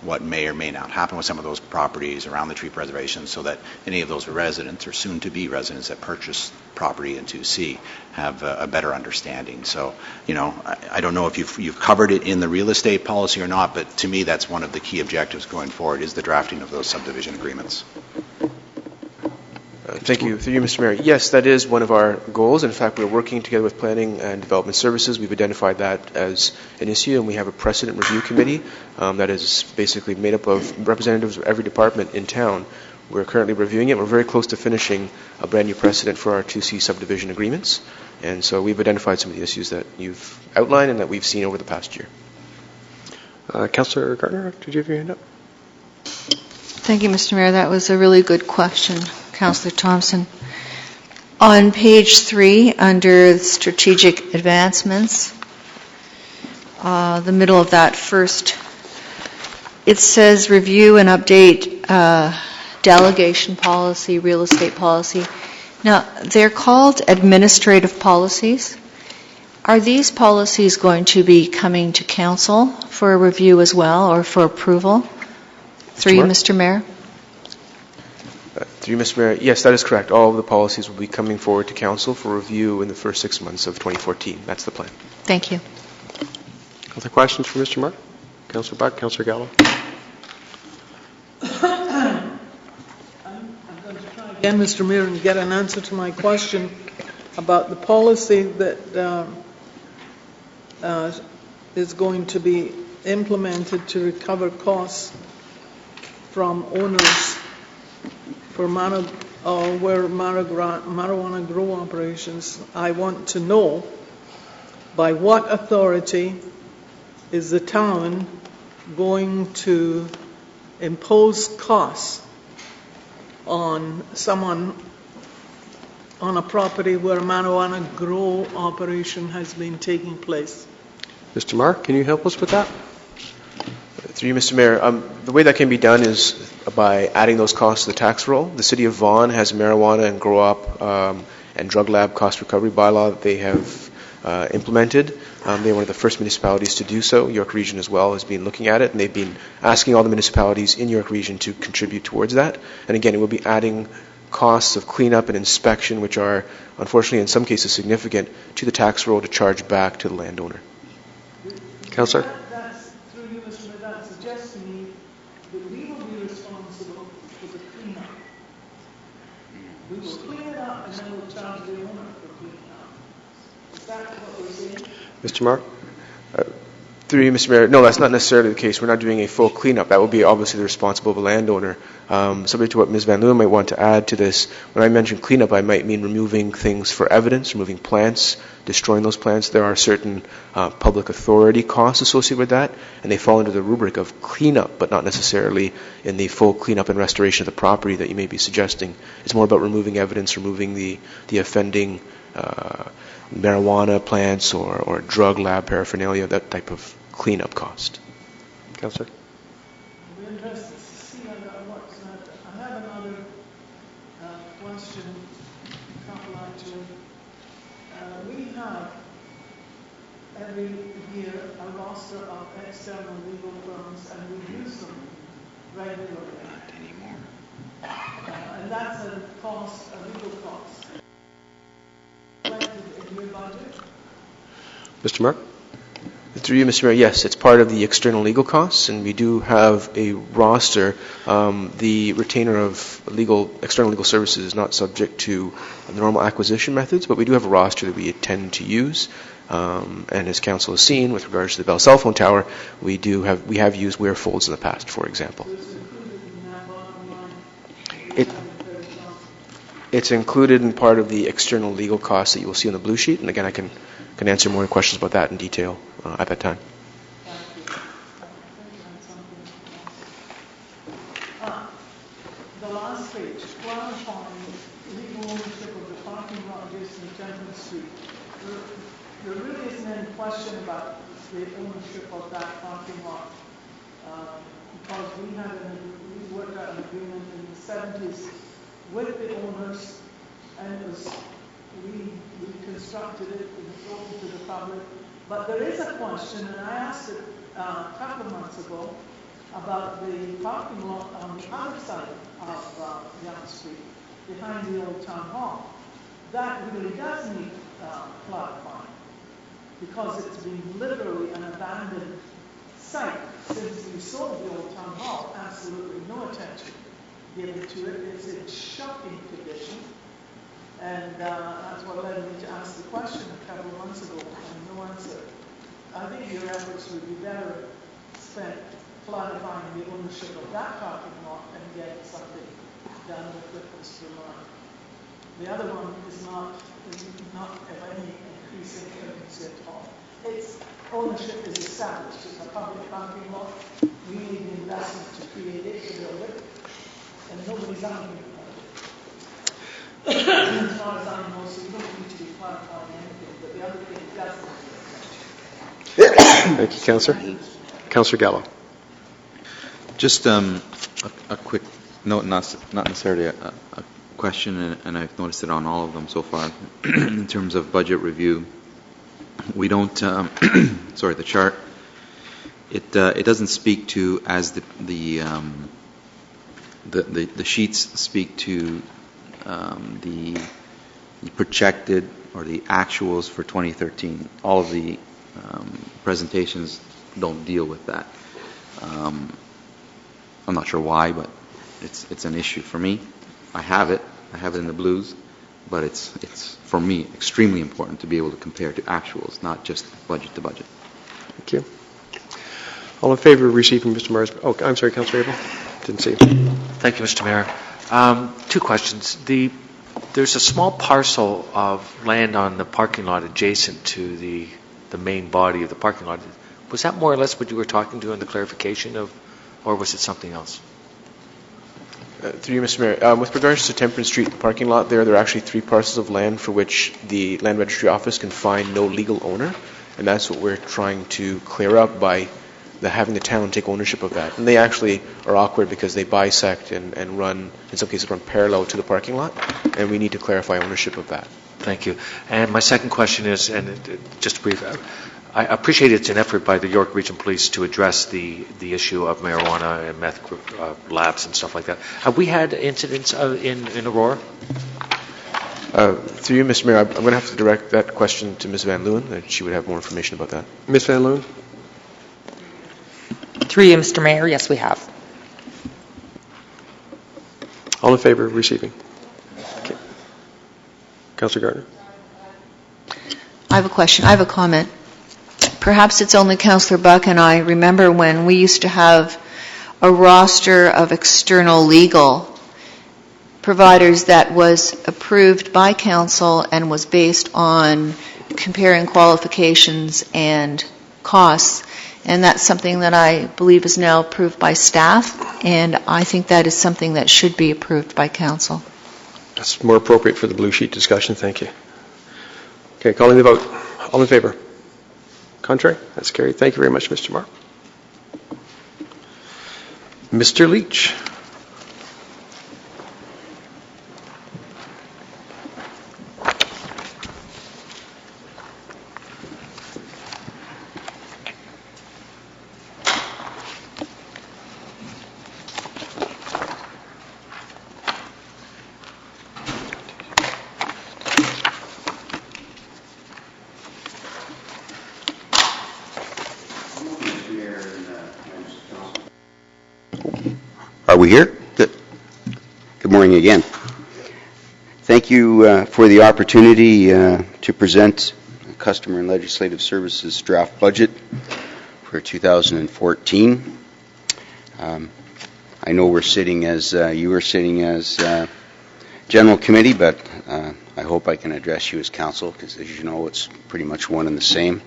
what may or may not happen with some of those properties around the tree preservation so that any of those residents or soon-to-be residents that purchase property in 2C have a better understanding. So, I don't know if you've covered it in the real estate policy or not, but to me that's one of the key objectives going forward is the drafting of those subdivision agreements. Thank you. Through you, Mr. Mayor. Yes, that is one of our goals. In fact, we're working together with Planning and Development Services. We've identified that as an issue, and we have a precedent review committee that is basically made up of representatives of every department in town. We're currently reviewing it. We're very close to finishing a brand new precedent for our 2C subdivision agreements. And so we've identified some of the issues that you've outlined and that we've seen over the past year. Councillor Gardner, did you have your hand up? Thank you, Mr. Mayor. That was a really good question, Councillor Thompson. On page 3, under strategic advancements, the middle of that first, it says review and update delegation policy, real estate policy. Now, they're called administrative policies. Are these policies going to be coming to council for a review as well or for approval? Through you, Mr. Mayor. Through you, Mr. Mayor, yes, that is correct. All of the policies will be coming forward to council for review in the first 6 months of 2014. That's the plan. Thank you. Other questions for Mr. Mark? Councillor Buck, Councillor Gallo? I'm going to try again, Mr. Mayor, and get an answer to my question about the policy that is going to be implemented to recover costs from owners for where marijuana grow operations. I want to know by what authority is the town going to impose costs on someone on a property where a marijuana grow operation has been taking place. Mr. Mark, can you help us with that? Through you, Mr. Mayor, the way that can be done is by adding those costs to the tax roll. The City of Vaughan has a marijuana and grow-up and drug lab cost recovery bylaw that they have implemented. They're one of the first municipalities to do so. York Region as well has been looking at it, and they've been asking all the municipalities in York Region to contribute towards that. And again, it will be adding costs of cleanup and inspection, which are unfortunately in some cases significant, to the tax roll to charge back to the landowner. Councillor? That's through you, Mr. Mayor, that suggests to me that we will be responsible for the cleanup. We will clean it up and then we'll charge the owner for cleaning up. Is that what we're saying? Mr. Mark? Through you, Mr. Mayor, no, that's not necessarily the case. We're not doing a full cleanup. That will be obviously the responsible of a landowner. Subject to what Ms. Van Leeuwen might want to add to this, when I mention cleanup, I might mean removing things for evidence, removing plants, destroying those plants. There are certain public authority costs associated with that, and they fall under the rubric of cleanup, but not necessarily in the full cleanup and restoration of the property that you may be suggesting. It's more about removing evidence, removing the offending marijuana plants or drug lab paraphernalia, that type of cleanup cost. Councillor? We're interested to see how that works. I have another question, couple actually. We have every year a roster of external legal firms and we use them regularly. Not anymore. And that's a cost, a legal cost. Reflected in your budget? Mr. Mark? Through you, Mr. Mayor, yes, it's part of the external legal costs, and we do have a roster. The retainer of external legal services is not subject to the normal acquisition methods, but we do have a roster that we intend to use. And as Council has seen, with regards to the Bell cell phone tower, we have used Wear Folds in the past, for example. It's included in part of the external legal costs that you will see on the blue sheet, and again, I can answer more questions about that in detail at that time. The last page, clarifying legal ownership of the parking lot adjacent to Temple Street. There really isn't any question about the ownership of that parking lot because we worked out an agreement in the 70s with the owners, and it was, we constructed it and it's open to the public. But there is a question, and I asked it a couple of months ago, about the parking lot on the other side of Young Street, behind the old town hall. That really does need clarifying, because it's been literally an abandoned site since we sold the old town hall. Absolutely no attention given to it. It's in shocking condition. And that's what led me to ask the question a couple of months ago, and no answer. I think your efforts would be better spent clarifying the ownership of that parking lot and getting something done with it, Mr. Mark. The other one is not of any increasing urgency at all. Its ownership is established. It's a public parking lot. We need the investment to create it, to build it, and nobody's arguing about it. As far as I know, so you don't need to be clarifying anything, but the other thing does need to be. Thank you, Councillor. Councillor Gallo. Just a quick note, not necessarily a question, and I've noticed it on all of them so far. In terms of budget review, we don't. Sorry, the chart. It doesn't speak to, as the sheets speak to the projected or the actuals for 2013. All of the presentations don't deal with that. I'm not sure why, but it's an issue for me. I have it in the blues, but it's for me extremely important to be able to compare to actuals, not just budget to budget. Thank you. All in favor of receiving Mr. Marr's... Oh, I'm sorry, Councillor Abel. Didn't see you. Thank you, Mr. Mayor. Two questions. There's a small parcel of land on the parking lot adjacent to the main body of the parking lot. Was that more or less what you were talking to in the clarification of, or was it something else? Through you, Mr. Mayor, with regards to Temperance Street parking lot there are actually 3 parcels of land for which the Land Registry Office can find no legal owner, and that's what we're trying to clear up by having the town take ownership of that. And they actually are awkward because they bisect and run, in some cases, run parallel to the parking lot, and we need to clarify ownership of that. Thank you. And my second question is, and just brief, I appreciate it's an effort by the York Region Police to address the issue of marijuana and meth labs and stuff like that. Have we had incidents in Aurora? Through you, Mr. Mayor, I'm going to have to direct that question to Ms. Van Leeuwen, and she would have more information about that. Ms. Van Leeuwen? Through you, Mr. Mayor, yes, we have. All in favor of receiving? Okay. Councillor Gardner. I have a question. I have a comment. Perhaps it's only Councillor Buck and I remember when we used to have a roster of external legal providers that was approved by council and was based on comparing qualifications and costs. And that's something that I believe is now approved by staff, and I think that is something that should be approved by council. That's more appropriate for the blue sheet discussion. Thank you. Okay, calling the vote. All in favor? Contrary? That's carried. Thank you very much, Mr. Marr. Mr. Leach. Are we here? Good. Good morning again. Thank you for the opportunity to present Customer and Legislative Services draft budget for 2014. I know we're sitting as, you are sitting as General Committee, but I hope I can address you as Council, because as you know, it's pretty much one and the same.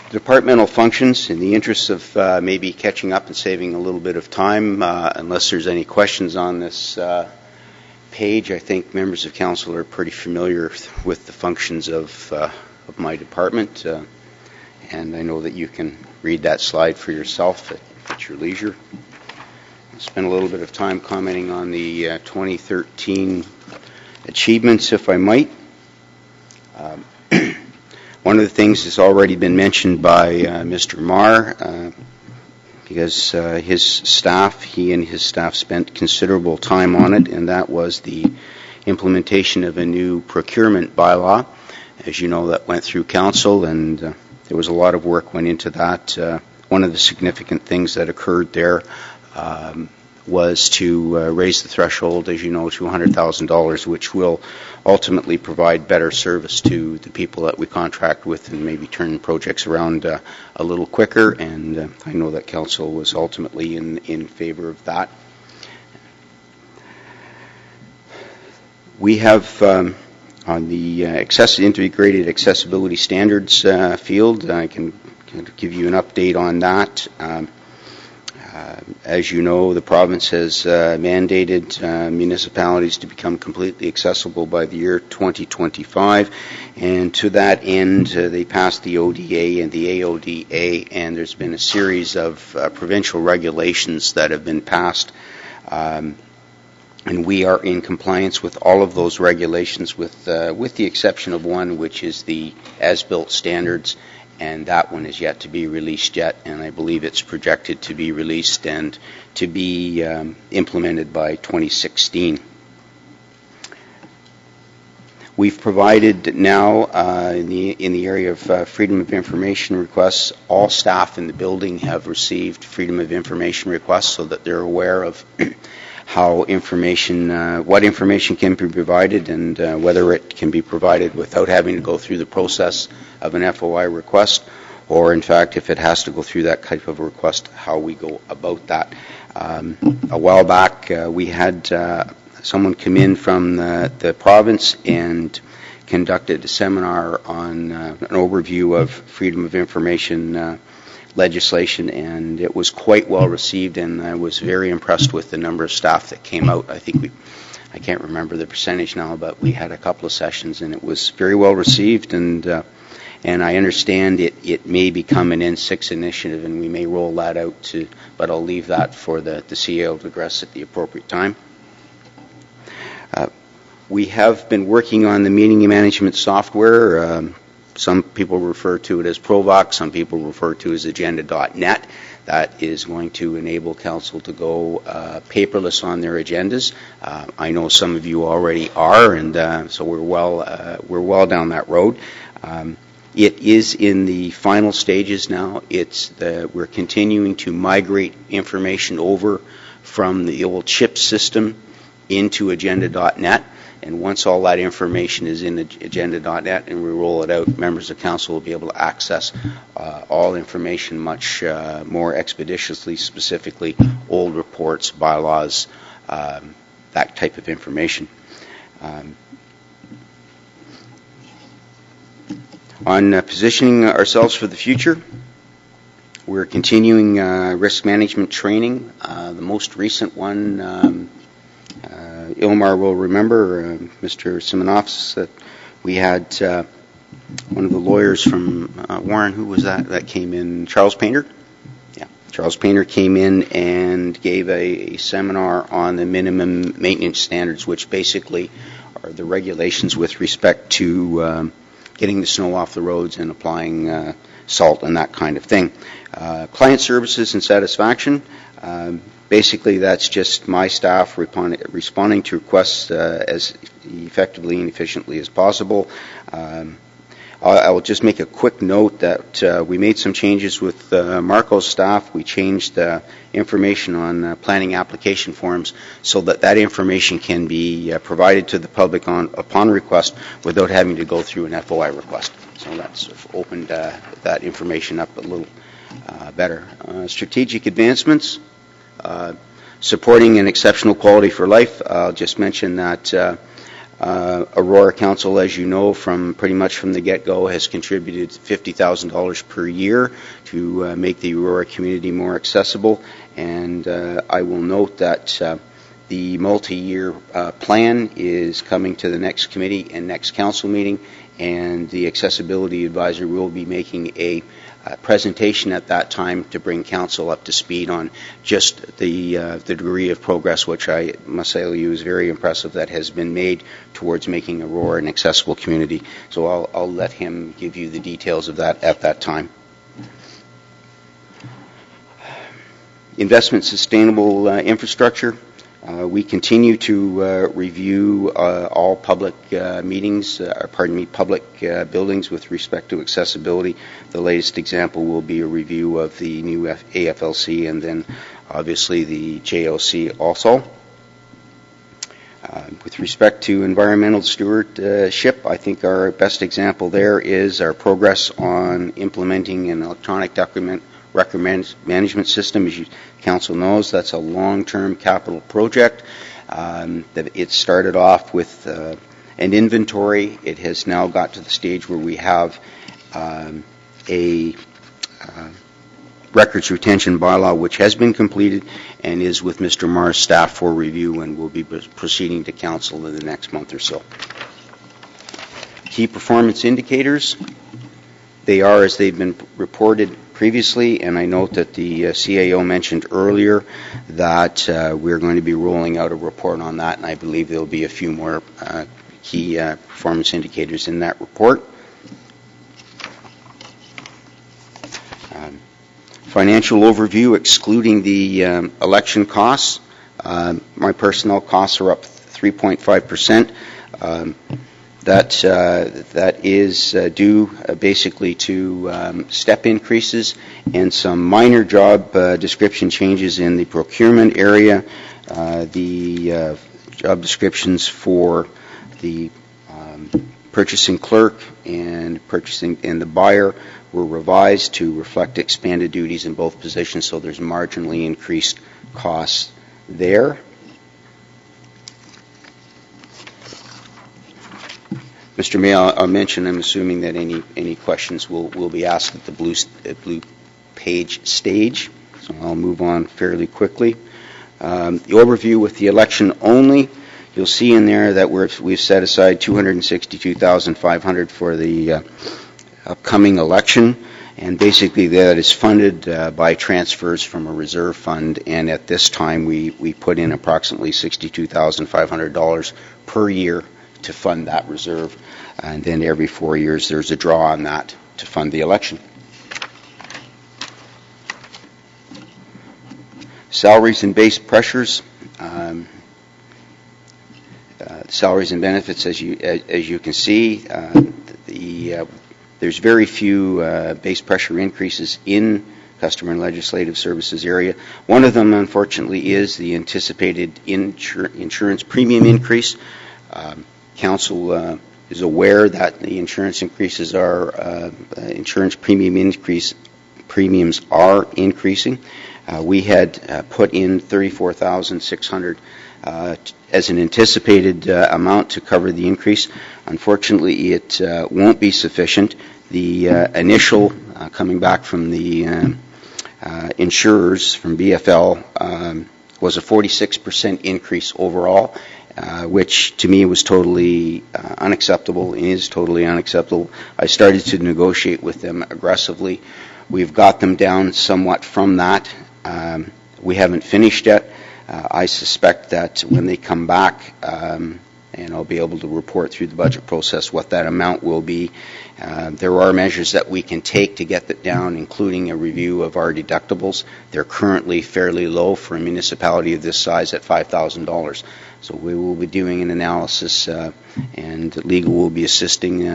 Departmental functions, in the interest of maybe catching up and saving a little bit of time, unless there's any questions on this page, I think members of council are pretty familiar with the functions of my department, and I know that you can read that slide for yourself at your leisure. spend a little bit of time commenting on the 2013 achievements, if I might. One of the things has already been mentioned by Mr. Marr, because he and his staff spent considerable time on it, and that was the implementation of a new procurement bylaw. As you know, that went through council, and there was a lot of work went into that. One of the significant things that occurred there was to raise the threshold, as you know, to $100,000, which will ultimately provide better service to the people that we contract with and maybe turn projects around a little quicker. And I know that council was ultimately in favor of that. We have on the integrated accessibility standards field, I can give you an update on that. As you know, the province has mandated municipalities to become completely accessible by the year 2025, and to that end, they passed the ODA and the AODA, and there's been a series of provincial regulations that have been passed, and we are in compliance with all of those regulations, with the exception of one, which is the as-built standards. And that one is yet to be released yet, and I believe it's projected to be released and to be implemented by 2016. We've provided now in the area of freedom of information requests, all staff in the building have received freedom of information requests so that they're aware of how what information can be provided, and whether it can be provided without having to go through the process of an FOI request, or in fact, if it has to go through that type of a request, how we go about that. A while back, we had someone come in from the province and conducted a seminar on an overview of freedom of information legislation, and it was quite well received, and I was very impressed with the number of staff that came out. I I can't remember the percentage now, but we had a couple of sessions, and it was very well received, and I understand it may become an N6 initiative, and we may roll that out but I'll leave that for the CEO to address at the appropriate time. We have been working on the meeting management software. Some people refer to it as Provox, some people refer to it as agenda.net. That is going to enable council to go paperless on their agendas. I know some of you already are, and so we're well down that road. It is in the final stages now. We're continuing to migrate information over from the old CHIP system into agenda.net. And once all that information is in agenda.net and we roll it out, members of council will be able to access all information much more expeditiously, specifically old reports, bylaws, that type of information. On positioning ourselves for the future, we're continuing risk management training. The most recent one, Ilmar will remember, Mr. Simonovs, that we had one of the lawyers from Warren, who was that came in, Charles Painter? Yeah, Charles Painter came in and gave a seminar on the minimum maintenance standards, which basically are the regulations with respect to getting the snow off the roads and applying salt and that kind of thing. Client services and satisfaction. Basically, that's just my staff responding to requests as effectively and efficiently as possible. I will just make a quick note that we made some changes with Marco's staff. We changed information on planning application forms so that information can be provided to the public upon request without having to go through an FOI request. So that's opened that information up a little better. Strategic advancements. Supporting an exceptional quality for life. I'll just mention that Aurora Council, as you know, pretty much from the get-go, has contributed $50,000 per year to make the Aurora community more accessible. And I will note that the multi-year plan is coming to the next committee and next council meeting, and the accessibility advisor will be making a presentation at that time to bring council up to speed on just the degree of progress, which I must say to you is very impressive, that has been made towards making Aurora an accessible community. So I'll let him give you the details of that at that time. Investment sustainable infrastructure. We continue to review all public public buildings with respect to accessibility. The latest example will be a review of the new AFLC and then obviously the JOC also. With respect to environmental stewardship, I think our best example there is our progress on implementing an electronic document record management system. As you council knows, that's a long-term capital project. That it started off with an inventory. It has now got to the stage where we have a records retention bylaw which has been completed and is with Mr. Marr's staff for review and will be proceeding to council in the next month or so. Key performance indicators. They are as they've been reported previously, and I note that the CAO mentioned earlier that we're going to be rolling out a report on that, and I believe there will be a few more key performance indicators in that report. Financial overview excluding the election costs. My personnel costs are up 3.5%. That is due basically to step increases and some minor job description changes in the procurement area. The job descriptions for the purchasing clerk and the buyer were revised to reflect expanded duties in both positions, so there's marginally increased costs there. Mr. Mayor, I'll mention, I'm assuming that any questions will be asked at the blue page stage, so I'll move on fairly quickly. The overview with the election only, you'll see in there that we've set aside $262,500 for the upcoming election, and basically that is funded by transfers from a reserve fund, and at this time we put in approximately $62,500 per year to fund that reserve, and then every 4 years there's a draw on that to fund the election. Salaries and base pressures. Salaries and benefits, as you can see, there's very few base pressure increases in customer and legislative services area. One of them, unfortunately, is the anticipated insurance premium increase. Council is aware that the insurance increases insurance premiums are increasing. We had put in $34,600 as an anticipated amount to cover the increase. Unfortunately, it won't be sufficient. The initial coming back from the insurers from BFL was a 46% increase overall, which to me was totally unacceptable and is totally unacceptable. I started to negotiate with them aggressively. We've got them down somewhat from that. We haven't finished yet. I suspect that when they come back, and I'll be able to report through the budget process what that amount will be. There are measures that we can take to get that down, including a review of our deductibles. They're currently fairly low for a municipality of this size at $5,000. So we will be doing an analysis, and legal will be assisting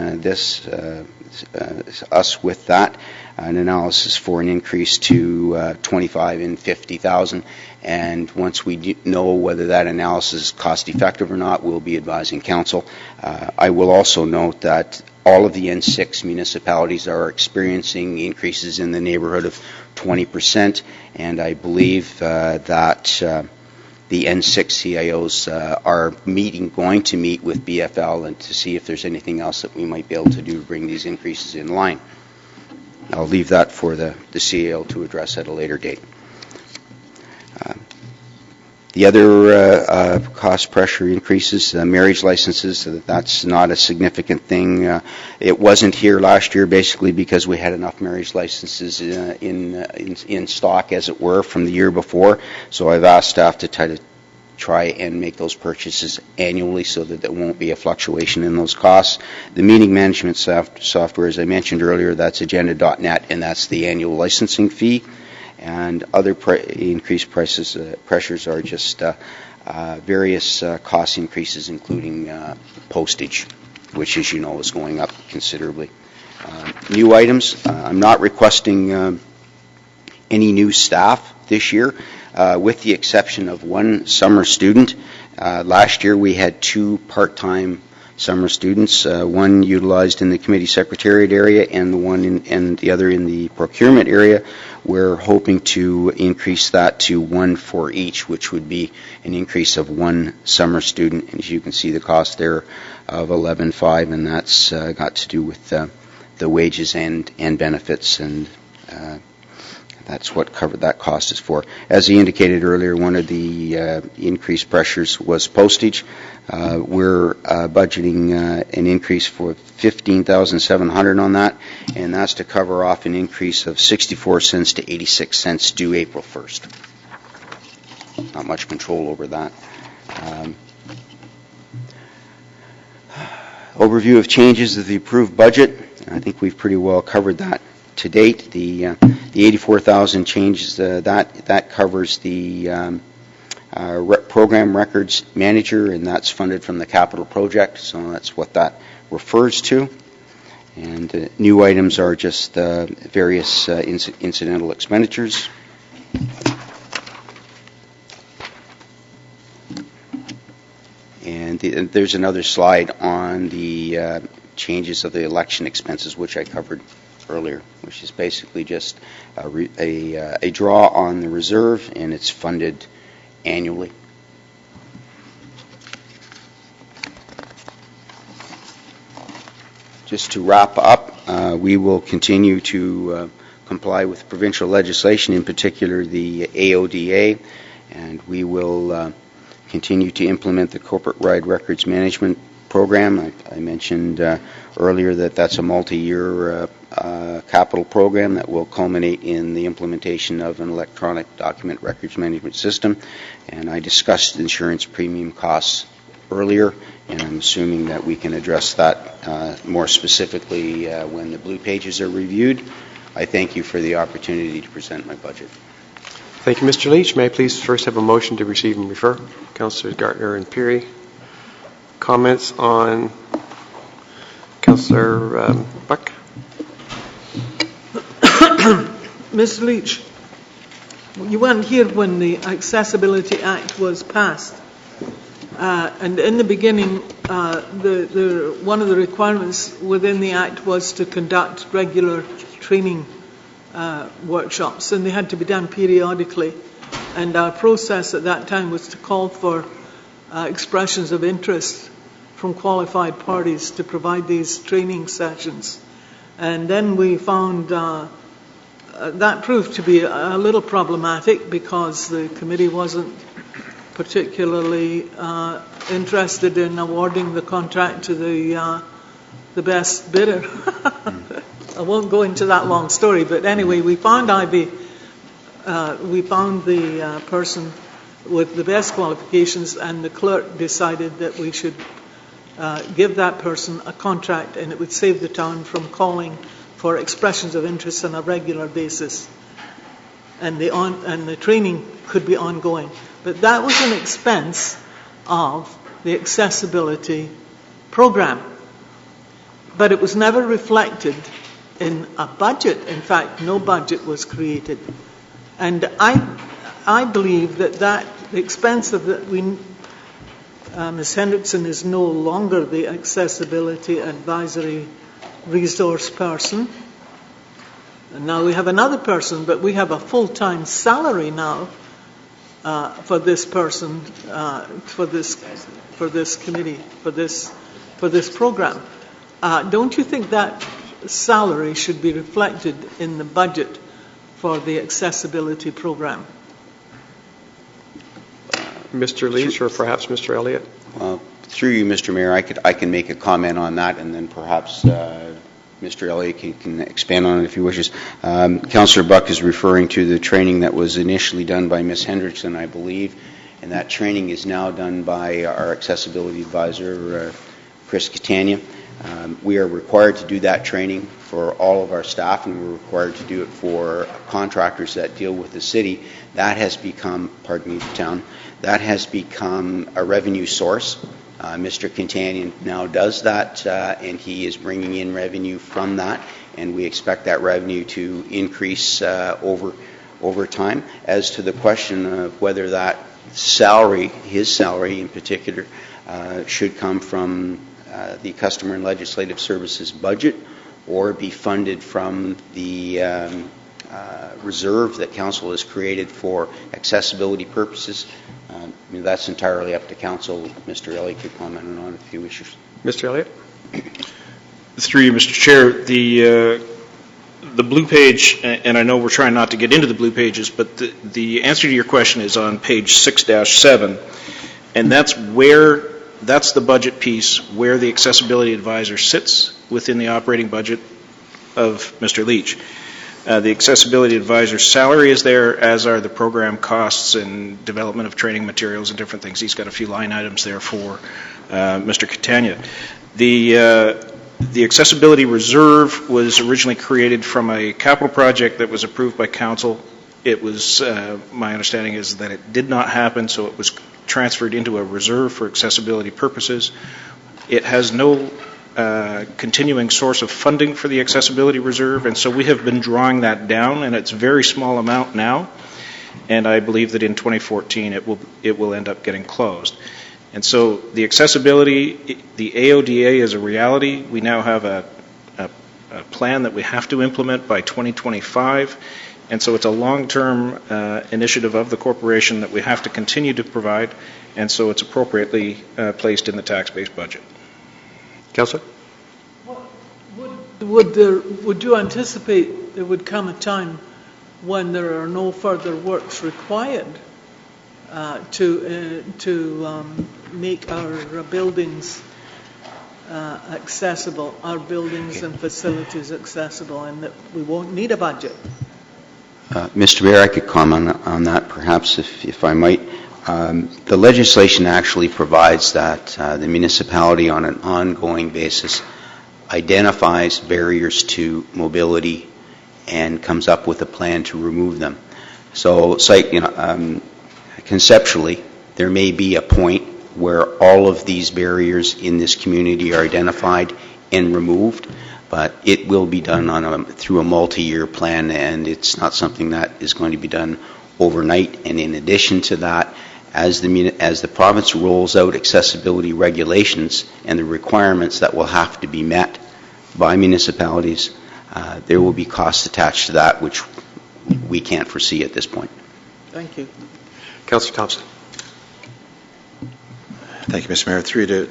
us with that, an analysis for an increase to $25,000 and $50,000. And once we know whether that analysis is cost effective or not, we'll be advising council. I will also note that all of the N6 municipalities are experiencing increases in the neighborhood of 20%, and I believe that the N6 CIOs are going to meet with BFL and to see if there's anything else that we might be able to do to bring these increases in line. I'll leave that for the CIO to address at a later date. The other cost pressure increases, marriage licenses, that's not a significant thing. It wasn't here last year basically because we had enough marriage licenses in stock, as it were, from the year before. So I've asked staff to try and make those purchases annually so that there won't be a fluctuation in those costs. The meeting management software, as I mentioned earlier, that's agenda.net, and that's the annual licensing fee. And other increased pressures are just various cost increases, including postage, which, as you know, is going up considerably. New items, I'm not requesting any new staff this year, with the exception of one summer student. Last year we had 2 part-time summer students, one utilized in the committee secretariat area and the other in the procurement area. We're hoping to increase that to 1 for each, which would be an increase of 1 summer student. And as you can see, the cost there of $11,500, and that's got to do with the wages and benefits, and that's what that cost is for. As he indicated earlier, one of the increased pressures was postage. We're budgeting an increase for $15,700 on that, and that's to cover off an increase of 64 cents to 86 cents due April 1st. Not much control over that. Overview of changes of the approved budget. I think we've pretty well covered that to date. The 84,000 changes, that covers the program records manager, and that's funded from the capital project, so that's what that refers to. And new items are just various incidental expenditures. And there's another slide on the changes of the election expenses, which I covered earlier, which is basically just a draw on the reserve, and it's funded annually. Just to wrap up, we will continue to comply with provincial legislation, in particular the AODA, and we will continue to implement the corporate-wide records management program. I mentioned earlier that that's a multi-year capital program that will culminate in the implementation of an electronic document records management system. And I discussed insurance premium costs earlier, and I'm assuming that we can address that more specifically when the blue pages are reviewed. I thank you for the opportunity to present my budget. Thank you, Mr. Leach. May I please first have a motion to receive and refer? Councillors Gartner and Peary. Comments on Councillor Buck? Mr. Leach, you weren't here when the Accessibility Act was passed. And in the beginning, one of the requirements within the Act was to conduct regular training workshops, and they had to be done periodically. And our process at that time was to call for expressions of interest from qualified parties to provide these training sessions. And then we found that proved to be a little problematic because the committee wasn't particularly interested in awarding the contract to the best bidder. I won't go into that long story, but anyway, we found the person with the best qualifications, and the clerk decided that we should give that person a contract, and it would save the town from calling for expressions of interest on a regular basis, and the training could be ongoing. But that was an expense of the accessibility program. But it was never reflected in a budget. In fact, no budget was created. And I believe that the expense of that, Ms. Hendrickson is no longer the accessibility advisory resource person. And now we have another person, but we have a full-time salary now for this person, for this committee, for this program. Don't you think that salary should be reflected in the budget for the accessibility program? Mr. Leach or perhaps Mr. Elliott? Through you, Mr. Mayor, I can make a comment on that, and then perhaps Mr. Elliott can expand on it if he wishes. Councillor Buck is referring to the training that was initially done by Ms. Hendrickson, I believe, and that training is now done by our accessibility advisor, Chris Catania. We are required to do that training for all of our staff, and we're required to do it for contractors that deal with the city. That has become, the town, that has become a revenue source. Mr. Catania now does that, and he is bringing in revenue from that, and we expect that revenue to increase over time. As to the question of whether that salary, his salary in particular, should come from the Customer and Legislative Services budget or be funded from the reserve that Council has created for accessibility purposes, that's entirely up to Council. Mr. Elliott could comment on a few issues. Mr. Elliott? Through you, Mr. Chair, the blue page, and I know we're trying not to get into the blue pages, but the answer to your question is on page 6-7, and that's the budget piece where the accessibility advisor sits within the operating budget of Mr. Leach. The accessibility advisor's salary is there, as are the program costs and development of training materials and different things. He's got a few line items there for Mr. Catania. The accessibility reserve was originally created from a capital project that was approved by Council. It was, my understanding is that it did not happen, so it was transferred into a reserve for accessibility purposes. It has no continuing source of funding for the accessibility reserve, and so we have been drawing that down, and it's a very small amount now, and I believe that in 2014 it will end up getting closed. And so the accessibility, the AODA is a reality. We now have a plan that we have to implement by 2025, and so it's a long-term initiative of the corporation that we have to continue to provide, and so it's appropriately placed in the tax-based budget. Councillor? Would you anticipate there would come a time when there are no further works required to make our buildings accessible, our buildings and facilities accessible, and that we won't need a budget? Mr. Mayor, I could comment on that perhaps if I might. The legislation actually provides that the municipality on an ongoing basis identifies barriers to mobility and comes up with a plan to remove them. So conceptually, there may be a point where all of these barriers in this community are identified and removed, but it will be done through a multi-year plan, and it's not something that is going to be done overnight. And in addition to that, as the province rolls out accessibility regulations and the requirements that will have to be met by municipalities, there will be costs attached to that which we can't foresee at this point. Thank you. Councillor Thompson. Thank you, Mr. Mayor. Through to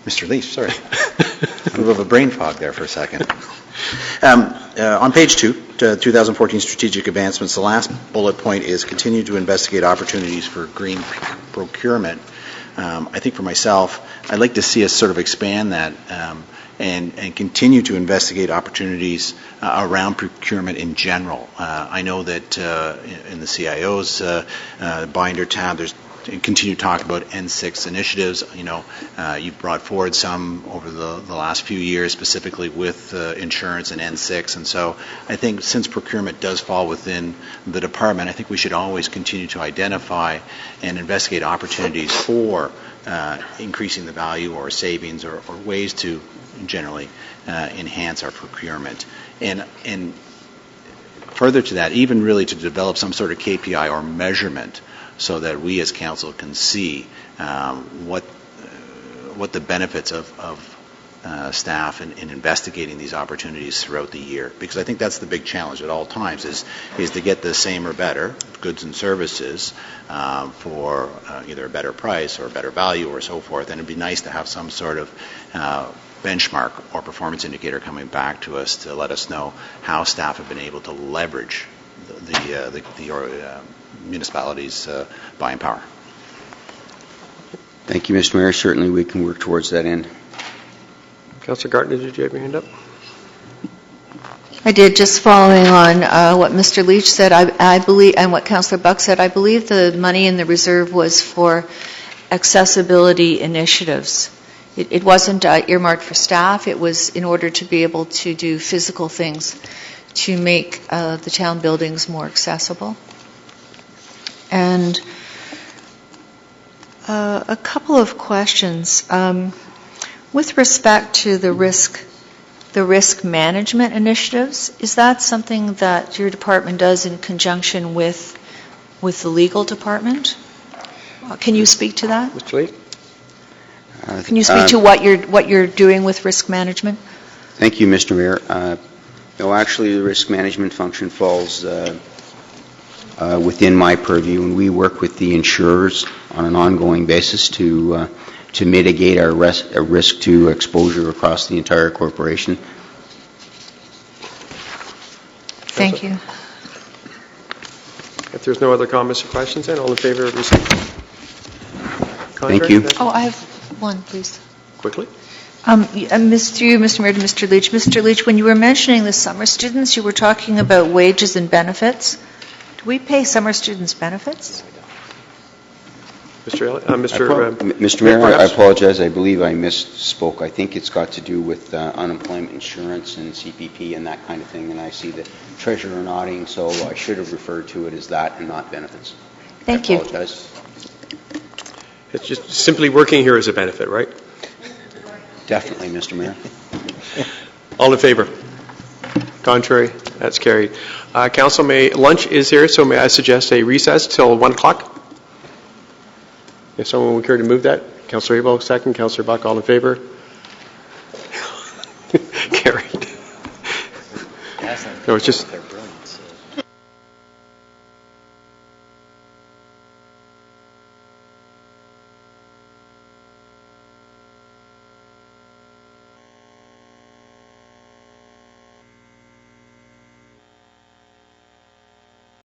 Mr. Leach, sorry. A little bit of a brain fog there for a second. On page 2, 2014 strategic advancements, the last bullet point is continue to investigate opportunities for green procurement. I think for myself, I'd like to see us sort of expand that and continue to investigate opportunities around procurement in general. I know that in the CIO's binder tab, there's continue to talk about N6 initiatives. You've brought forward some over the last few years, specifically with insurance and N6. And so I think since procurement does fall within the department, I think we should always continue to identify and investigate opportunities for increasing the value or savings or ways to generally enhance our procurement. And further to that, even really to develop some sort of KPI or measurement so that we as council can see what the benefits of staff in investigating these opportunities throughout the year. Because I think that's the big challenge at all times is to get the same or better goods and services for either a better price or a better value or so forth. And it'd be nice to have some sort of benchmark or performance indicator coming back to us to let us know how staff have been able to leverage municipalities' buying power. Thank you, Mr. Mayor. Certainly we can work towards that end. Councillor Gartner, did you have your hand up? I did, just following on what Mr. Leach said, I believe, and what Councillor Buck said, I believe the money in the reserve was for accessibility initiatives. It wasn't earmarked for staff, it was in order to be able to do physical things to make the town buildings more accessible. And a couple of questions. With respect to the risk management initiatives, is that something that your department does in conjunction with the legal department? Can you speak to that? Mr. Lee? Can you speak to what you're doing with risk management? Thank you, Mr. Mayor. No, actually, the risk management function falls within my purview, and we work with the insurers on an ongoing basis to mitigate our risk to exposure across the entire corporation. Thank you. If there's no other comments or questions, then all in favor of receiving? Thank you. Oh, I have one, please. Quickly. Mr. Mayor, to Mr. Leach. Mr. Leach, when you were mentioning the summer students, you were talking about wages and benefits. Do we pay summer students benefits? Mr. Mayor, I apologize. I believe I misspoke. I think it's got to do with unemployment insurance and CPP and that kind of thing, and I see the treasurer nodding, so I should have referred to it as that and not benefits. Thank you. I apologize. It's just simply working here as a benefit, right? Definitely, Mr. Mayor. All in favor? Contrary? That's carried. Council, lunch is here, so may I suggest a recess till 1 o'clock? If someone would care to move that. Councillor Abel, second. Councillor Buck, all in favor? Carried. No, it's just...